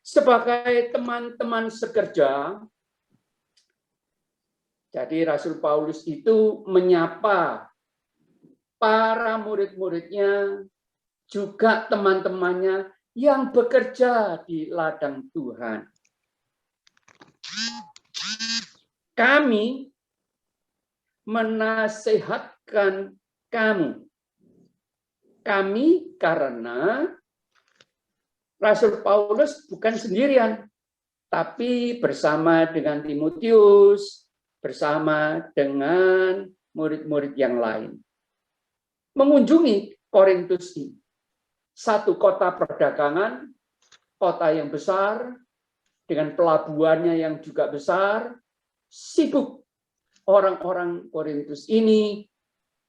Sebagai teman-teman sekerja, jadi Rasul Paulus itu menyapa para murid-muridnya, juga teman-temannya yang bekerja di ladang Tuhan. Kami menasehatkan kamu. Kami karena Rasul Paulus bukan sendirian, tapi bersama dengan Timotius, bersama dengan murid-murid yang lain. Mengunjungi Korintus ini, satu kota perdagangan, kota yang besar, dengan pelabuhannya yang juga besar, sibuk. Orang-orang Korintus ini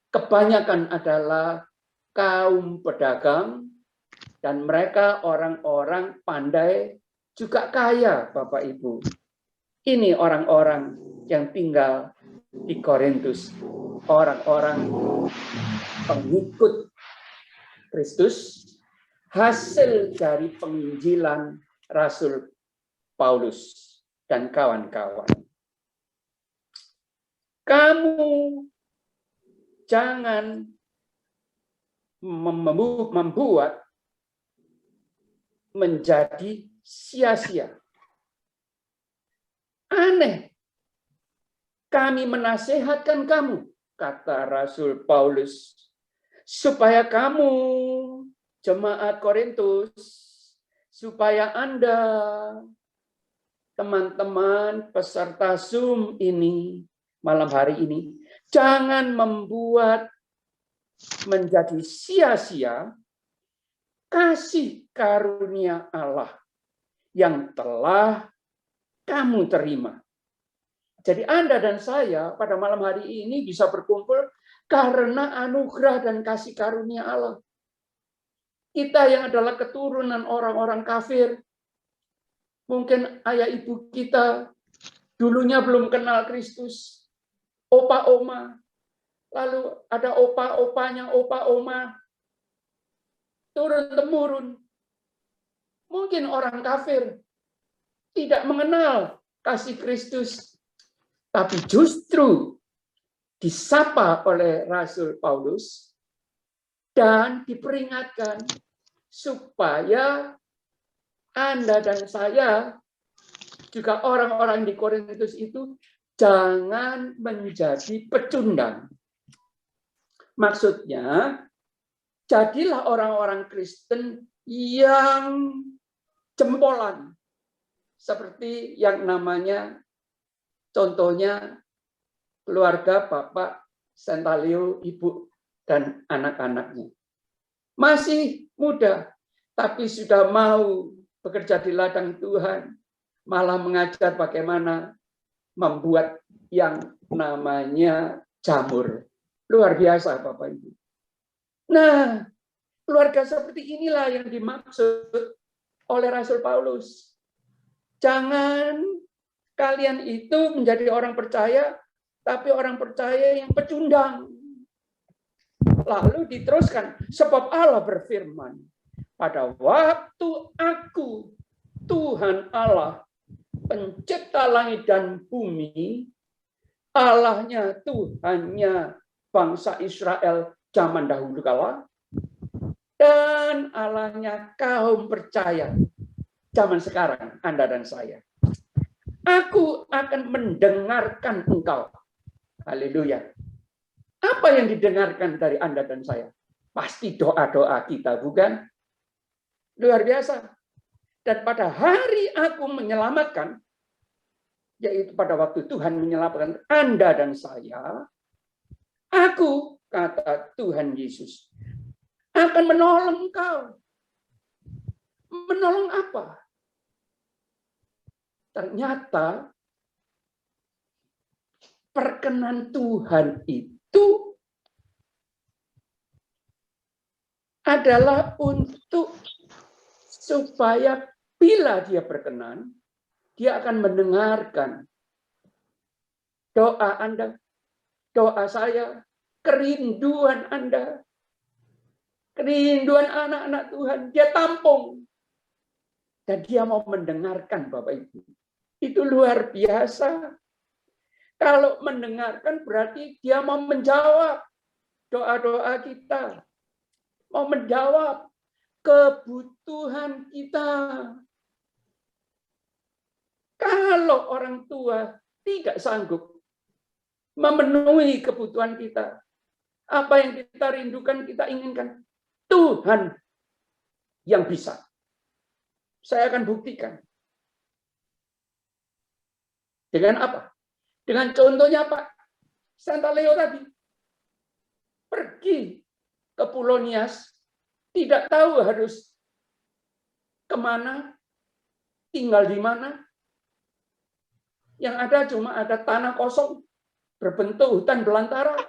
kebanyakan adalah kaum pedagang, dan mereka orang-orang pandai, juga kaya, Bapak Ibu. Ini orang-orang yang tinggal di Korintus, orang-orang pengikut Kristus, hasil dari penginjilan Rasul Paulus dan kawan-kawan. Kamu jangan membuat menjadi sia-sia. Aneh. Kami menasehatkan kamu, kata Rasul Paulus, supaya kamu, jemaat Korintus, supaya Anda, teman-teman peserta Zoom ini, malam hari ini, jangan membuat menjadi sia-sia kasih karunia Allah yang telah kamu terima. Jadi Anda dan saya pada malam hari ini bisa berkumpul karena anugerah dan kasih karunia Allah. Kita yang adalah keturunan orang-orang kafir, mungkin ayah ibu kita dulunya belum kenal Kristus, opa-oma, lalu ada opa-opanya, opa-oma, turun-temurun. Mungkin orang kafir tidak mengenal kasih Kristus, tapi justru disapa oleh Rasul Paulus dan diperingatkan supaya Anda dan saya, juga orang-orang di Korintus itu, jangan menjadi pecundang. Maksudnya, jadilah orang-orang Kristen yang jempolan. Seperti yang namanya, contohnya, keluarga Bapak Sentalio, Ibu, dan anak-anaknya. Masih muda, tapi sudah mau bekerja di ladang Tuhan, malah mengajar bagaimana membuat yang namanya jamur. Luar biasa, Bapak Ibu. Nah, keluarga seperti inilah yang dimaksud oleh Rasul Paulus. Jangan kalian itu menjadi orang percaya, tapi orang percaya yang pecundang. Lalu diteruskan, sebab Allah berfirman, pada waktu aku, Tuhan Allah, pencipta langit dan bumi, Allahnya, Tuhannya bangsa Israel zaman dahulu kala, dan Allahnya kaum percaya zaman sekarang, Anda dan saya. Aku akan mendengarkan engkau. Haleluya. Apa yang didengarkan dari Anda dan saya? Pasti doa-doa kita, bukan? Luar biasa. Dan pada hari aku menyelamatkan, yaitu pada waktu Tuhan menyelamatkan Anda dan saya, aku, kata Tuhan Yesus, akan menolong engkau. Menolong apa? Ternyata perkenan Tuhan itu adalah untuk supaya bila dia berkenan, dia akan mendengarkan doa Anda, doa saya, kerinduan Anda, kerinduan anak-anak Tuhan. Dia tampung. Dan dia mau mendengarkan, Bapak Ibu. Itu luar biasa. Kalau mendengarkan berarti dia mau menjawab doa-doa kita. Mau menjawab kebutuhan kita. Kalau orang tua tidak sanggup memenuhi kebutuhan kita, apa yang kita rindukan, kita inginkan, Tuhan yang bisa. Saya akan buktikan. Dengan apa? Dengan contohnya Pak Sentalio tadi. Pergi ke Pulau Nias, tidak tahu harus kemana, tinggal di mana. Yang ada cuma ada tanah kosong, berbentuk hutan belantara.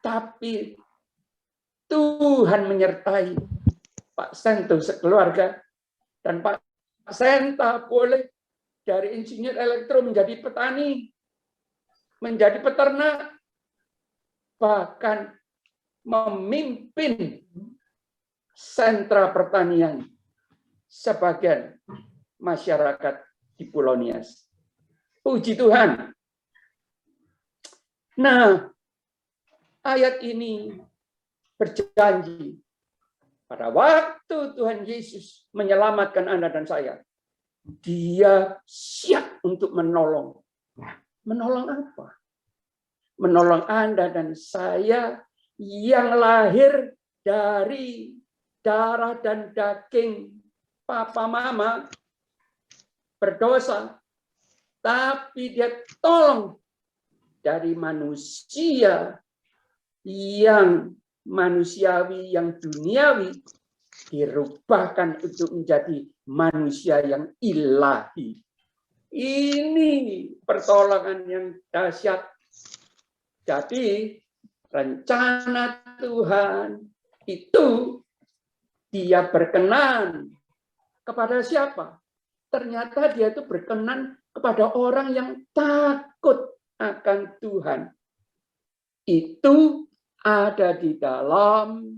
Tapi Tuhan menyertai Pak Sento sekeluarga. Dan Pak Senta boleh dari insinyur elektro menjadi petani, menjadi peternak, bahkan memimpin sentra pertanian sebagian masyarakat di Pulau Nias. Puji Tuhan. Nah, ayat ini berjanji pada waktu Tuhan Yesus menyelamatkan Anda dan saya, Dia siap untuk menolong. Menolong apa? Menolong Anda dan saya yang lahir dari darah dan daging papa mama berdosa, tapi Dia tolong dari manusia yang manusiawi, yang duniawi, dirubahkan untuk menjadi manusia yang ilahi. Ini pertolongan yang dahsyat. Jadi rencana Tuhan itu dia berkenan kepada siapa? Ternyata dia itu berkenan kepada orang yang takut akan Tuhan. Itu ada di dalam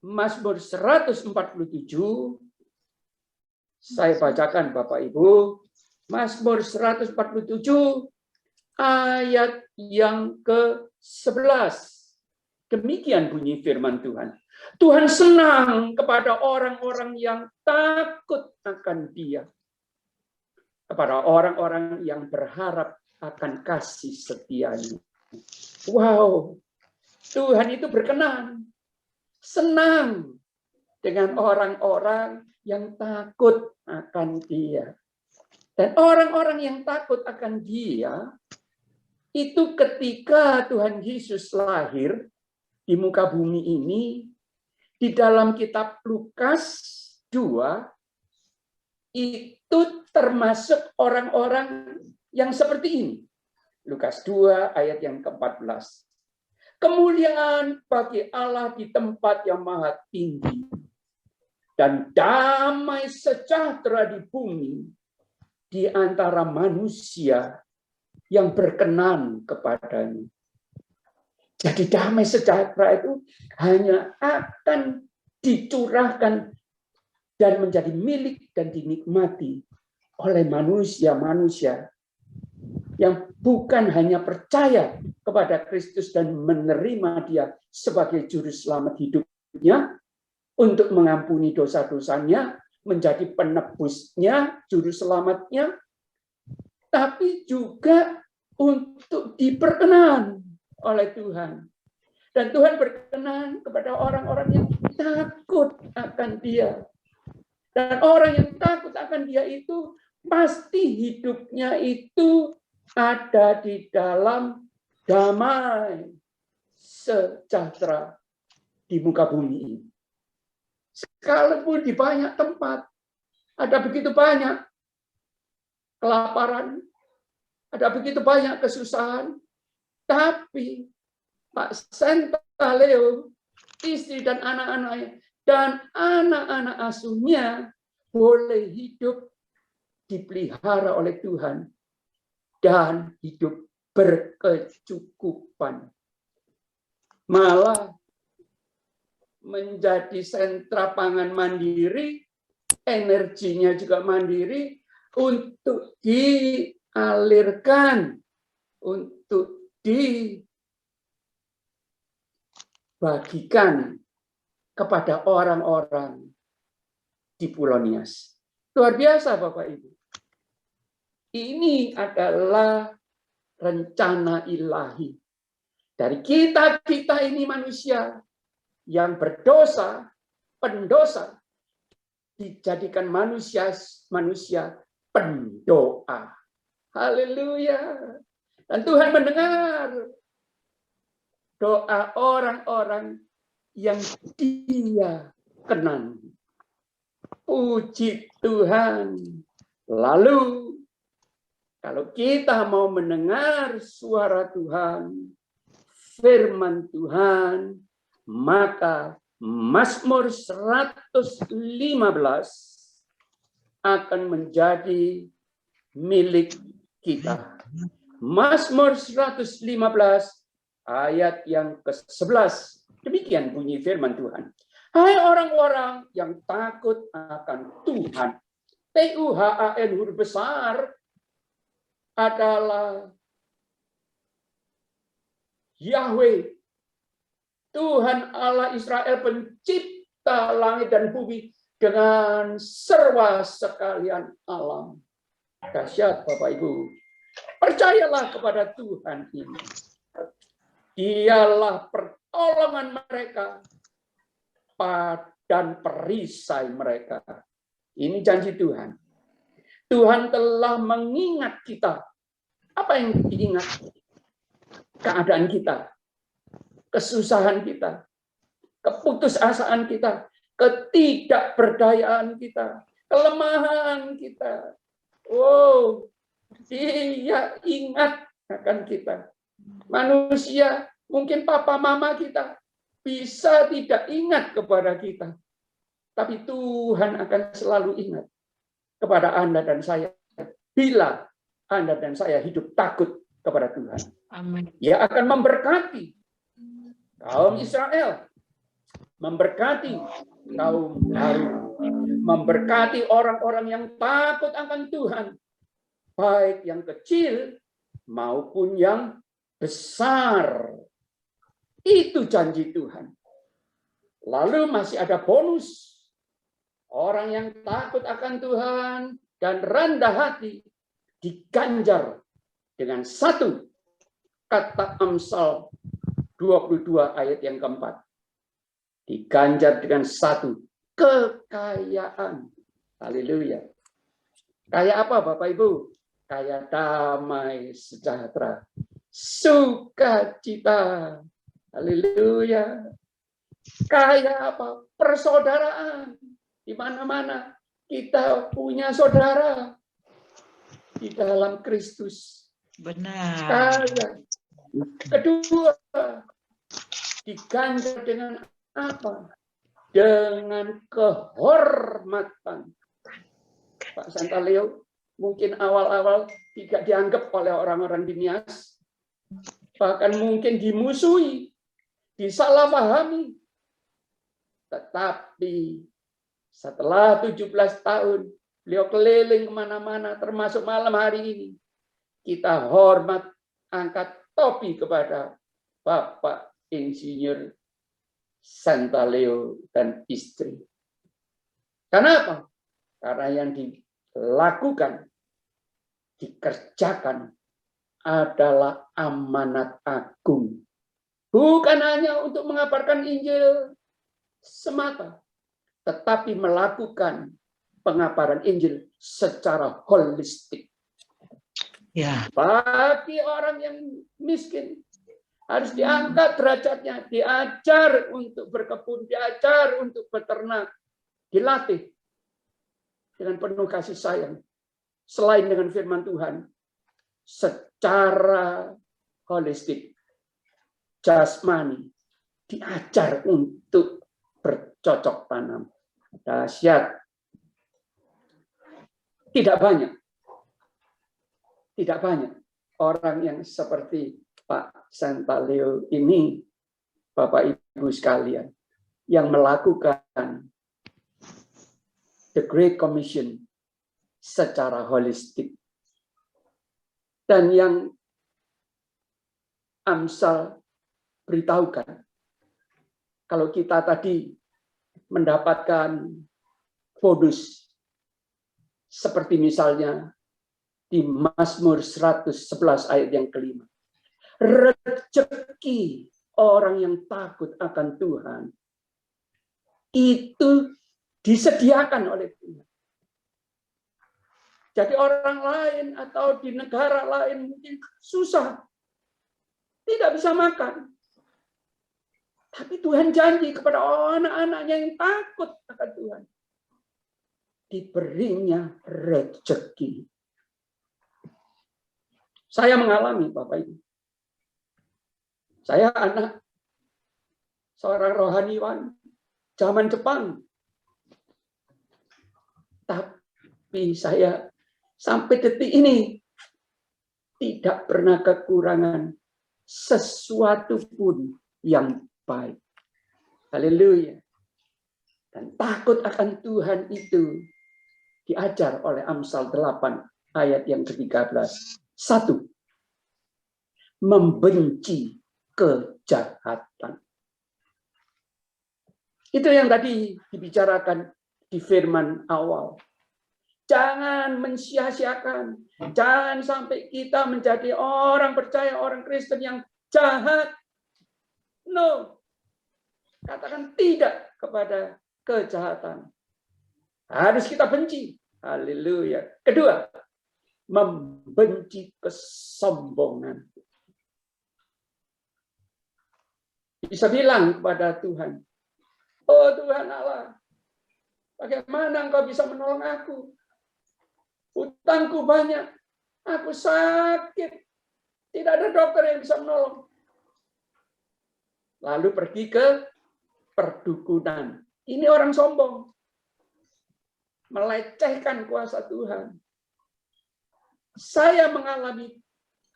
Mazmur 147. Saya bacakan Bapak Ibu. Mazmur 147 ayat yang ke-11. Demikian bunyi firman Tuhan. Tuhan senang kepada orang-orang yang takut akan Dia. Kepada orang-orang yang berharap akan kasih setia-Nya. Wow, Tuhan itu berkenan, senang dengan orang-orang yang takut akan Dia. Dan orang-orang yang takut akan Dia, itu ketika Tuhan Yesus lahir di muka bumi ini, di dalam kitab Lukas 2, itu termasuk orang-orang yang seperti ini. Lukas 2 ayat yang ke-14. Kemuliaan bagi Allah di tempat yang maha tinggi, dan damai sejahtera di bumi di antara manusia yang berkenan kepadanya. Jadi damai sejahtera itu hanya akan dicurahkan dan menjadi milik dan dinikmati oleh manusia-manusia yang bukan hanya percaya kepada Kristus dan menerima Dia sebagai juru selamat hidupnya untuk mengampuni dosa-dosanya, menjadi penebusnya, juru selamatnya, tapi juga untuk diperkenan oleh Tuhan. Dan Tuhan berkenan kepada orang-orang yang takut akan Dia. Dan orang yang takut akan Dia itu pasti hidupnya itu ada di dalam damai sejahtera di muka bumi ini. Sekalipun di banyak tempat ada begitu banyak kelaparan, ada begitu banyak kesusahan, tapi Pak Senta Leo, istri dan anak-anaknya, dan anak-anak asuhnya boleh hidup dipelihara oleh Tuhan dan hidup berkecukupan. Malah menjadi sentra pangan mandiri, energinya juga mandiri untuk dialirkan, untuk dibagikan kepada orang-orang di Pulau Nias. Luar biasa Bapak Ibu. Ini adalah rencana ilahi. Dari kita ini manusia yang berdosa, pendosa, dijadikan manusia pendoa. Haleluya. Dan Tuhan mendengar doa orang-orang yang Dia kenan. Puji Tuhan. Lalu, kalau kita mau mendengar suara Tuhan, firman Tuhan, maka Mazmur 115 akan menjadi milik kita. Mazmur 115 ayat yang ke-11. Demikian bunyi firman Tuhan. Hai orang-orang yang takut akan Tuhan. Tuhan huruf besar adalah Yahweh. Tuhan Allah Israel, pencipta langit dan bumi dengan serba sekalian alam. Dahsyat Bapak Ibu. Percayalah kepada Tuhan ini. Dialah pertolongan mereka dan perisai mereka. Ini janji Tuhan. Tuhan telah mengingat kita. Apa yang diingat? Keadaan kita, kesusahan kita, keputusasaan kita, ketidakberdayaan kita, kelemahan kita. Oh, Dia ingat akan kita. Manusia, mungkin papa mama kita bisa tidak ingat kepada kita. Tapi Tuhan akan selalu ingat kepada Anda dan saya. Bila Anda dan saya hidup takut kepada Tuhan. Amin. Dia akan memberkati kaum Israel. Memberkati kaum Harun. Memberkati orang-orang yang takut akan Tuhan. Baik yang kecil maupun yang besar. Itu janji Tuhan. Lalu masih ada bonus. Orang yang takut akan Tuhan dan rendah hati diganjar dengan satu kata Amsal 22 ayat yang keempat. Diganjar dengan satu kekayaan. Haleluya. Kayak apa Bapak Ibu? Kayak damai sejahtera, sukacita. Haleluya. Kayak apa? Persaudaraan. Di mana-mana kita punya saudara di dalam Kristus. Benar. Kedua, diganjar dengan apa? Dengan kehormatan. Pak Santaleo mungkin awal-awal tidak dianggap oleh orang-orang di Nias, bahkan mungkin dimusuhi, disalahpahami. Tetapi setelah 17 tahun, beliau keliling kemana-mana, termasuk malam hari ini. Kita hormat, angkat topi kepada Bapak Insinyur Santaleo dan istri. Kenapa? Karena yang dilakukan, dikerjakan adalah amanat agung. Bukan hanya untuk mengabarkan Injil semata, tetapi melakukan pengabaran Injil secara holistik. Ya. Bagi orang yang miskin, harus diangkat derajatnya, diajar untuk berkebun, diajar untuk beternak, dilatih dengan penuh kasih sayang. Selain dengan firman Tuhan, secara holistik, jasmani, diajar untuk bercocok tanam. Dahsyat. Tidak banyak orang yang seperti Pak Santaleo ini, Bapak Ibu sekalian, yang melakukan The Great Commission secara holistik. Dan yang Amsal beritahukan, kalau kita tadi mendapatkan bonus, seperti misalnya di Mazmur 111 ayat yang kelima. Rezeki orang yang takut akan Tuhan itu disediakan oleh Tuhan. Jadi orang lain atau di negara lain mungkin susah, tidak bisa makan. Tapi Tuhan janji kepada anak-anaknya yang takut akan Tuhan, diberinya rezeki. Saya mengalami, Bapak Ibu. Saya anak seorang rohaniwan zaman Jepang. Tapi saya sampai detik ini tidak pernah kekurangan sesuatu pun yang baik. Haleluya. Dan takut akan Tuhan itu diajar oleh Amsal 8 ayat yang ke-13. 1. Membenci kejahatan. Itu yang tadi dibicarakan di firman awal. Jangan mensia-siakan. Jangan sampai kita menjadi orang percaya, orang Kristen yang jahat. No. Katakan tidak kepada kejahatan. Harus kita benci. Haleluya. Kedua, membenci kesombongan. Bisa bilang kepada Tuhan, Oh Tuhan Allah, bagaimana Engkau bisa menolong aku? Hutangku banyak, aku sakit, tidak ada dokter yang bisa menolong. Lalu pergi ke perdukunan. Ini orang sombong, melecehkan kuasa Tuhan. Saya mengalami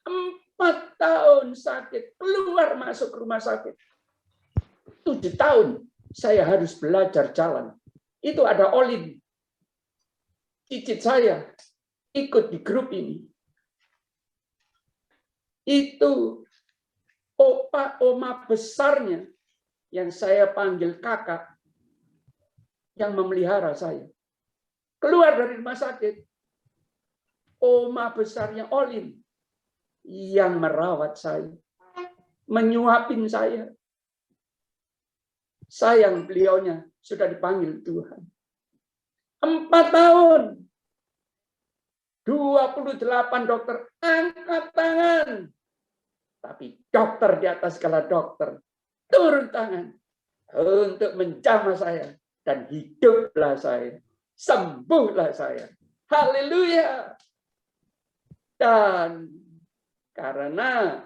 4 tahun sakit, keluar masuk rumah sakit. 7 tahun saya harus belajar jalan. Itu ada Olin, cicit saya, ikut di grup ini. Itu opa oma besarnya yang saya panggil kakak yang memelihara saya. Keluar dari rumah sakit, oma besarnya Olin yang merawat saya, menyuapin saya. Sayang beliaunya sudah dipanggil Tuhan. 4 tahun. 28 dokter angkat tangan. Tapi dokter di atas segala dokter turun tangan untuk menjamah saya. Dan hiduplah saya. Sembuhlah saya. Haleluya. Dan karena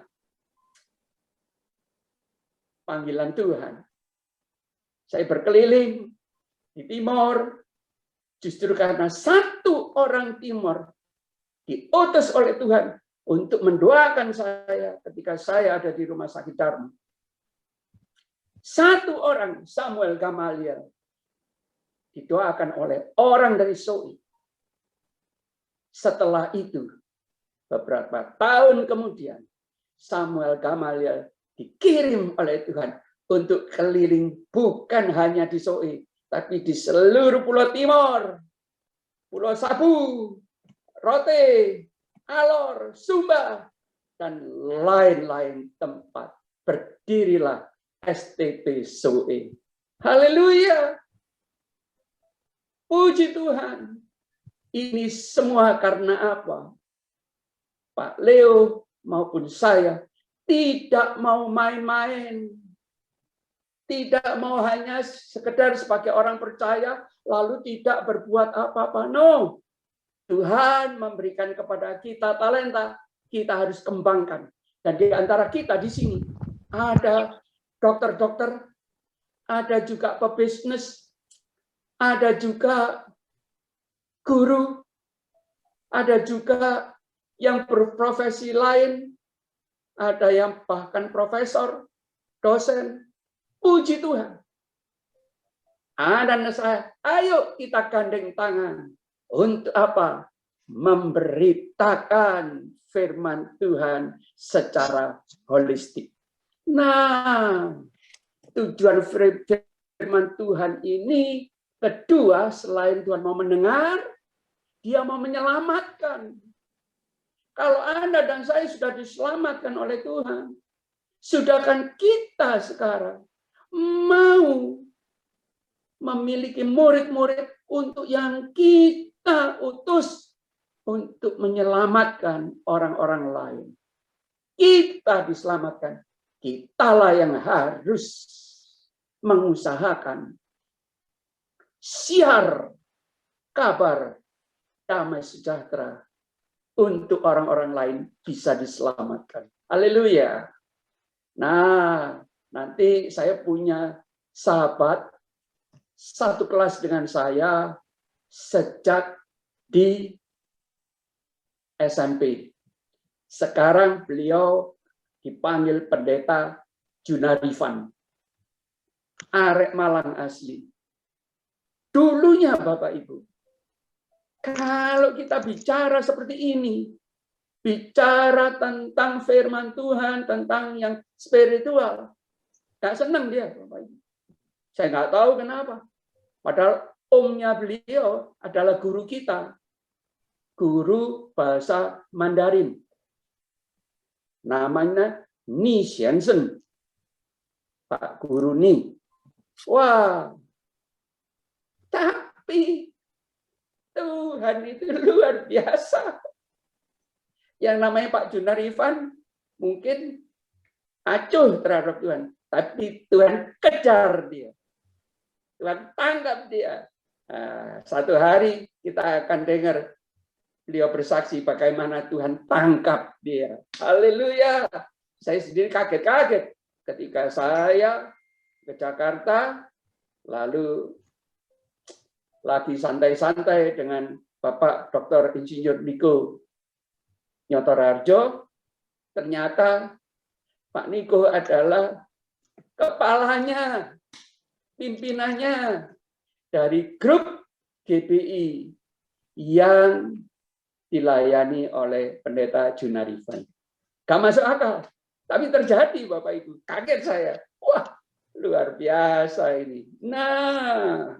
panggilan Tuhan, saya berkeliling di Timor, justru karena satu orang Timor diutus oleh Tuhan untuk mendoakan saya ketika saya ada di rumah sakit Dharma. Satu orang, Samuel Gamaliel, didoakan oleh orang dari Soi. Setelah itu, beberapa tahun kemudian, Samuel Gamaliel dikirim oleh Tuhan untuk keliling bukan hanya di Soi, tapi di seluruh Pulau Timor, Pulau Sabu, Rote, Alor, Sumba, dan lain-lain tempat. Berdirilah STT Soi. Haleluya. Puji Tuhan. Ini semua karena apa? Pak Leo maupun saya tidak mau main-main. Tidak mau hanya sekedar sebagai orang percaya, lalu tidak berbuat apa-apa. No. Tuhan memberikan kepada kita talenta, kita harus kembangkan. Dan di antara kita di sini, ada dokter-dokter, ada juga pebisnis, ada juga guru, ada juga yang berprofesi lain, ada yang bahkan profesor, dosen. Puji Tuhan. Dan saya, ayo kita gandeng tangan. Untuk apa? Memberitakan firman Tuhan secara holistik. Nah, tujuan firman Tuhan ini kedua, selain Tuhan mau mendengar, dia mau menyelamatkan. Kalau Anda dan saya sudah diselamatkan oleh Tuhan, sudahkan kita sekarang mau memiliki murid-murid untuk yang kita utus untuk menyelamatkan orang-orang lain. Kita diselamatkan. Kitalah yang harus mengusahakan siar kabar damai sejahtera untuk orang-orang lain bisa diselamatkan. Haleluya. Nah, nanti saya punya sahabat satu kelas dengan saya sejak di SMP. Sekarang beliau dipanggil Pendeta Junarifan. Arek Malang asli. Dulunya Bapak Ibu, kalau kita bicara seperti ini, bicara tentang firman Tuhan, tentang yang spiritual, nggak senang dia, Bapak Ibu. Saya nggak tahu kenapa. Padahal omnya beliau adalah guru kita, guru bahasa Mandarin. Namanya Ni Xianzhen, Pak Guru Ni. Wah, tapi Tuhan itu luar biasa. Yang namanya Pak Junarifan mungkin acuh terhadap Tuhan, tapi Tuhan kejar dia. Tuhan tangkap dia. Nah, satu hari kita akan dengar beliau bersaksi bagaimana Tuhan tangkap dia. Haleluya. Saya sendiri kaget-kaget ketika saya ke Jakarta, lalu lagi santai-santai dengan Bapak Dr. Insinyur Niko Nyotorarjo, ternyata Pak Niko adalah kepalanya, pimpinannya dari grup GBI yang dilayani oleh Pendeta Junarifan. Gak masuk akal, tapi terjadi Bapak Ibu. Kaget saya. Wah, luar biasa ini. Nah,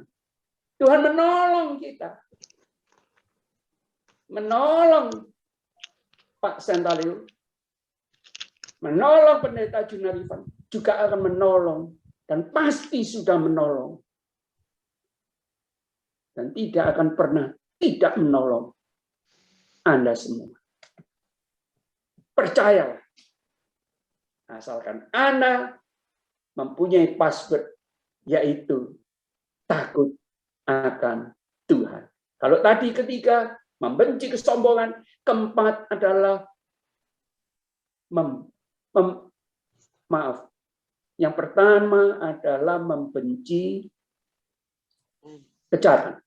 Tuhan menolong kita. Menolong Pak Sentalio, menolong Pendeta Junarifan, juga akan menolong dan pasti sudah menolong. Dan tidak akan pernah tidak menolong Anda semua. Percayalah. Asalkan Anda mempunyai password, yaitu takut akan Tuhan. Kalau tadi ketiga, membenci kesombongan. Keempat adalah maaf. Yang pertama adalah membenci kejahatan.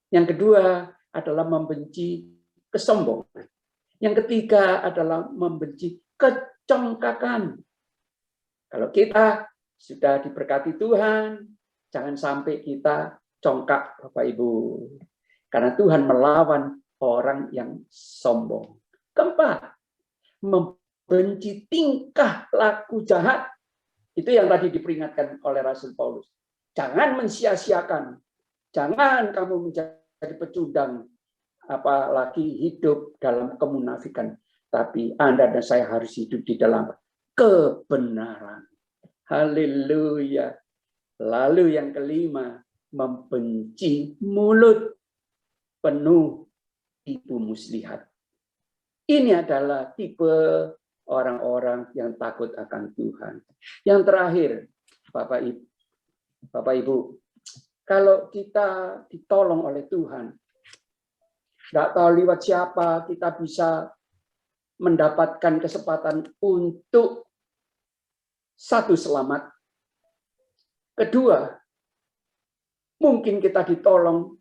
Yang kedua adalah membenci kesombongan. Yang ketiga adalah membenci kecongkakan. Kalau kita sudah diberkati Tuhan, jangan sampai kita congkak, Bapak Ibu. Karena Tuhan melawan orang yang sombong. Keempat, membenci tingkah laku jahat. Itu yang tadi diperingatkan oleh Rasul Paulus. Jangan mensia-siakan. Jangan kamu menjadi pecundang, apalagi hidup dalam kemunafikan. Tapi Anda dan saya harus hidup di dalam kebenaran. Haleluya. Lalu yang kelima, membenci mulut penuh tipu muslihat. Ini adalah tipe orang-orang yang takut akan Tuhan. Yang terakhir, Bapak Ibu, kalau kita ditolong oleh Tuhan, nggak tahu lewat siapa kita bisa mendapatkan kesempatan untuk satu, selamat. Kedua, mungkin kita ditolong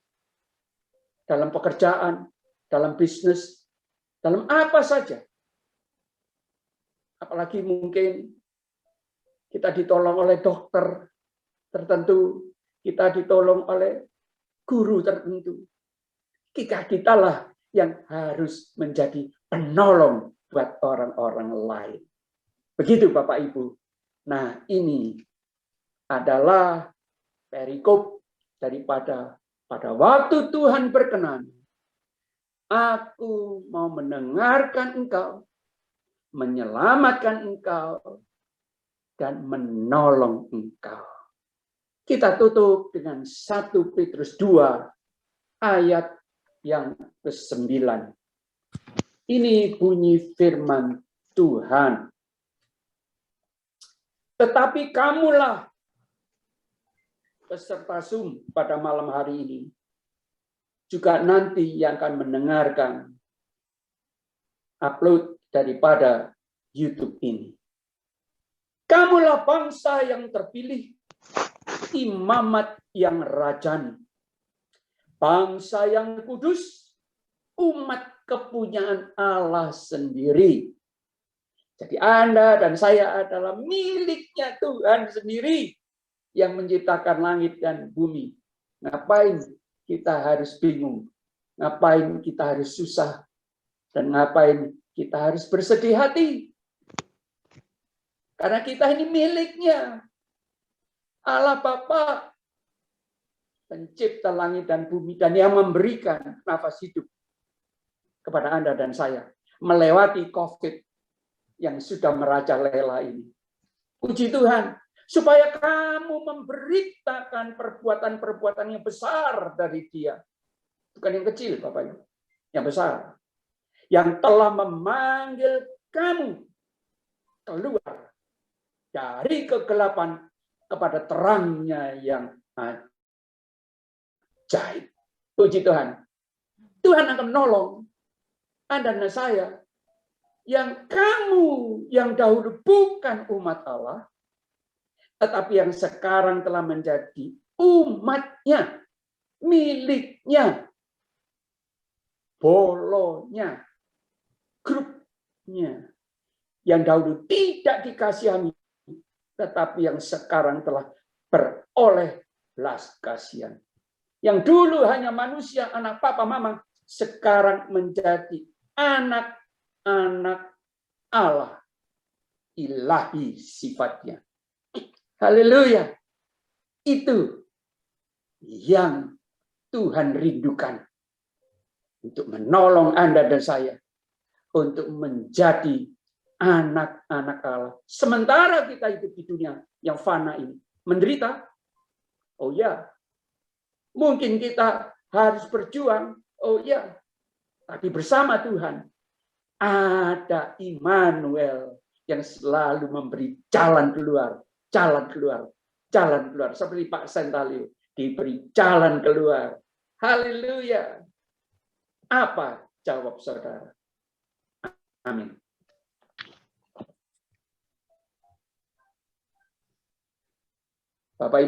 dalam pekerjaan, dalam bisnis, dalam apa saja. Apalagi mungkin kita ditolong oleh dokter tertentu, kita ditolong oleh guru tertentu. Kitalah yang harus menjadi penolong buat orang-orang lain. Begitu Bapak Ibu. Nah, ini adalah perikop daripada pada waktu Tuhan berkenan. Aku mau mendengarkan engkau, menyelamatkan engkau, dan menolong engkau. Kita tutup dengan 1 Petrus 2 ayat yang ke-9. Ini bunyi firman Tuhan. Tetapi kamulah peserta Zoom pada malam hari ini, juga nanti yang akan mendengarkan upload daripada YouTube ini. Kamulah bangsa yang terpilih, imamat yang rajani, bangsa yang kudus, umat kepunyaan Allah sendiri. Jadi Anda dan saya adalah miliknya Tuhan sendiri yang menciptakan langit dan bumi. Ngapain kita harus bingung? Ngapain kita harus susah? Dan ngapain kita harus bersedih hati? Karena kita ini miliknya. Allah Bapa, pencipta langit dan bumi, dan yang memberikan nafas hidup kepada Anda dan saya melewati COVID yang sudah merajalela ini. Puji Tuhan, supaya kamu memberitakan perbuatan-perbuatan yang besar dari Dia. Bukan yang kecil, Bapak Ibu, yang besar. Yang telah memanggil kamu keluar dari kegelapan kepada terangnya yang ajaib. Puji Tuhan. Tuhan akan menolong Anda dan saya yang kamu yang dahulu bukan umat Allah, tetapi yang sekarang telah menjadi umatnya, miliknya, bolonya, grupnya, yang dahulu tidak dikasihani, tetapi yang sekarang telah beroleh belas kasihan. Yang dulu hanya manusia, anak papa mama, sekarang menjadi anak-anak Allah, ilahi sifatnya. Haleluya. Itu yang Tuhan rindukan untuk menolong Anda dan saya untuk menjadi anak-anak Allah. Sementara kita hidup di dunia yang fana ini, menderita. Oh ya, mungkin kita harus berjuang. Oh ya, tapi bersama Tuhan ada Immanuel yang selalu memberi jalan keluar, jalan keluar, jalan keluar. Seperti Pak Sentalio diberi jalan keluar. Haleluya. Apa jawab saudara? Amin. Bapak Ibu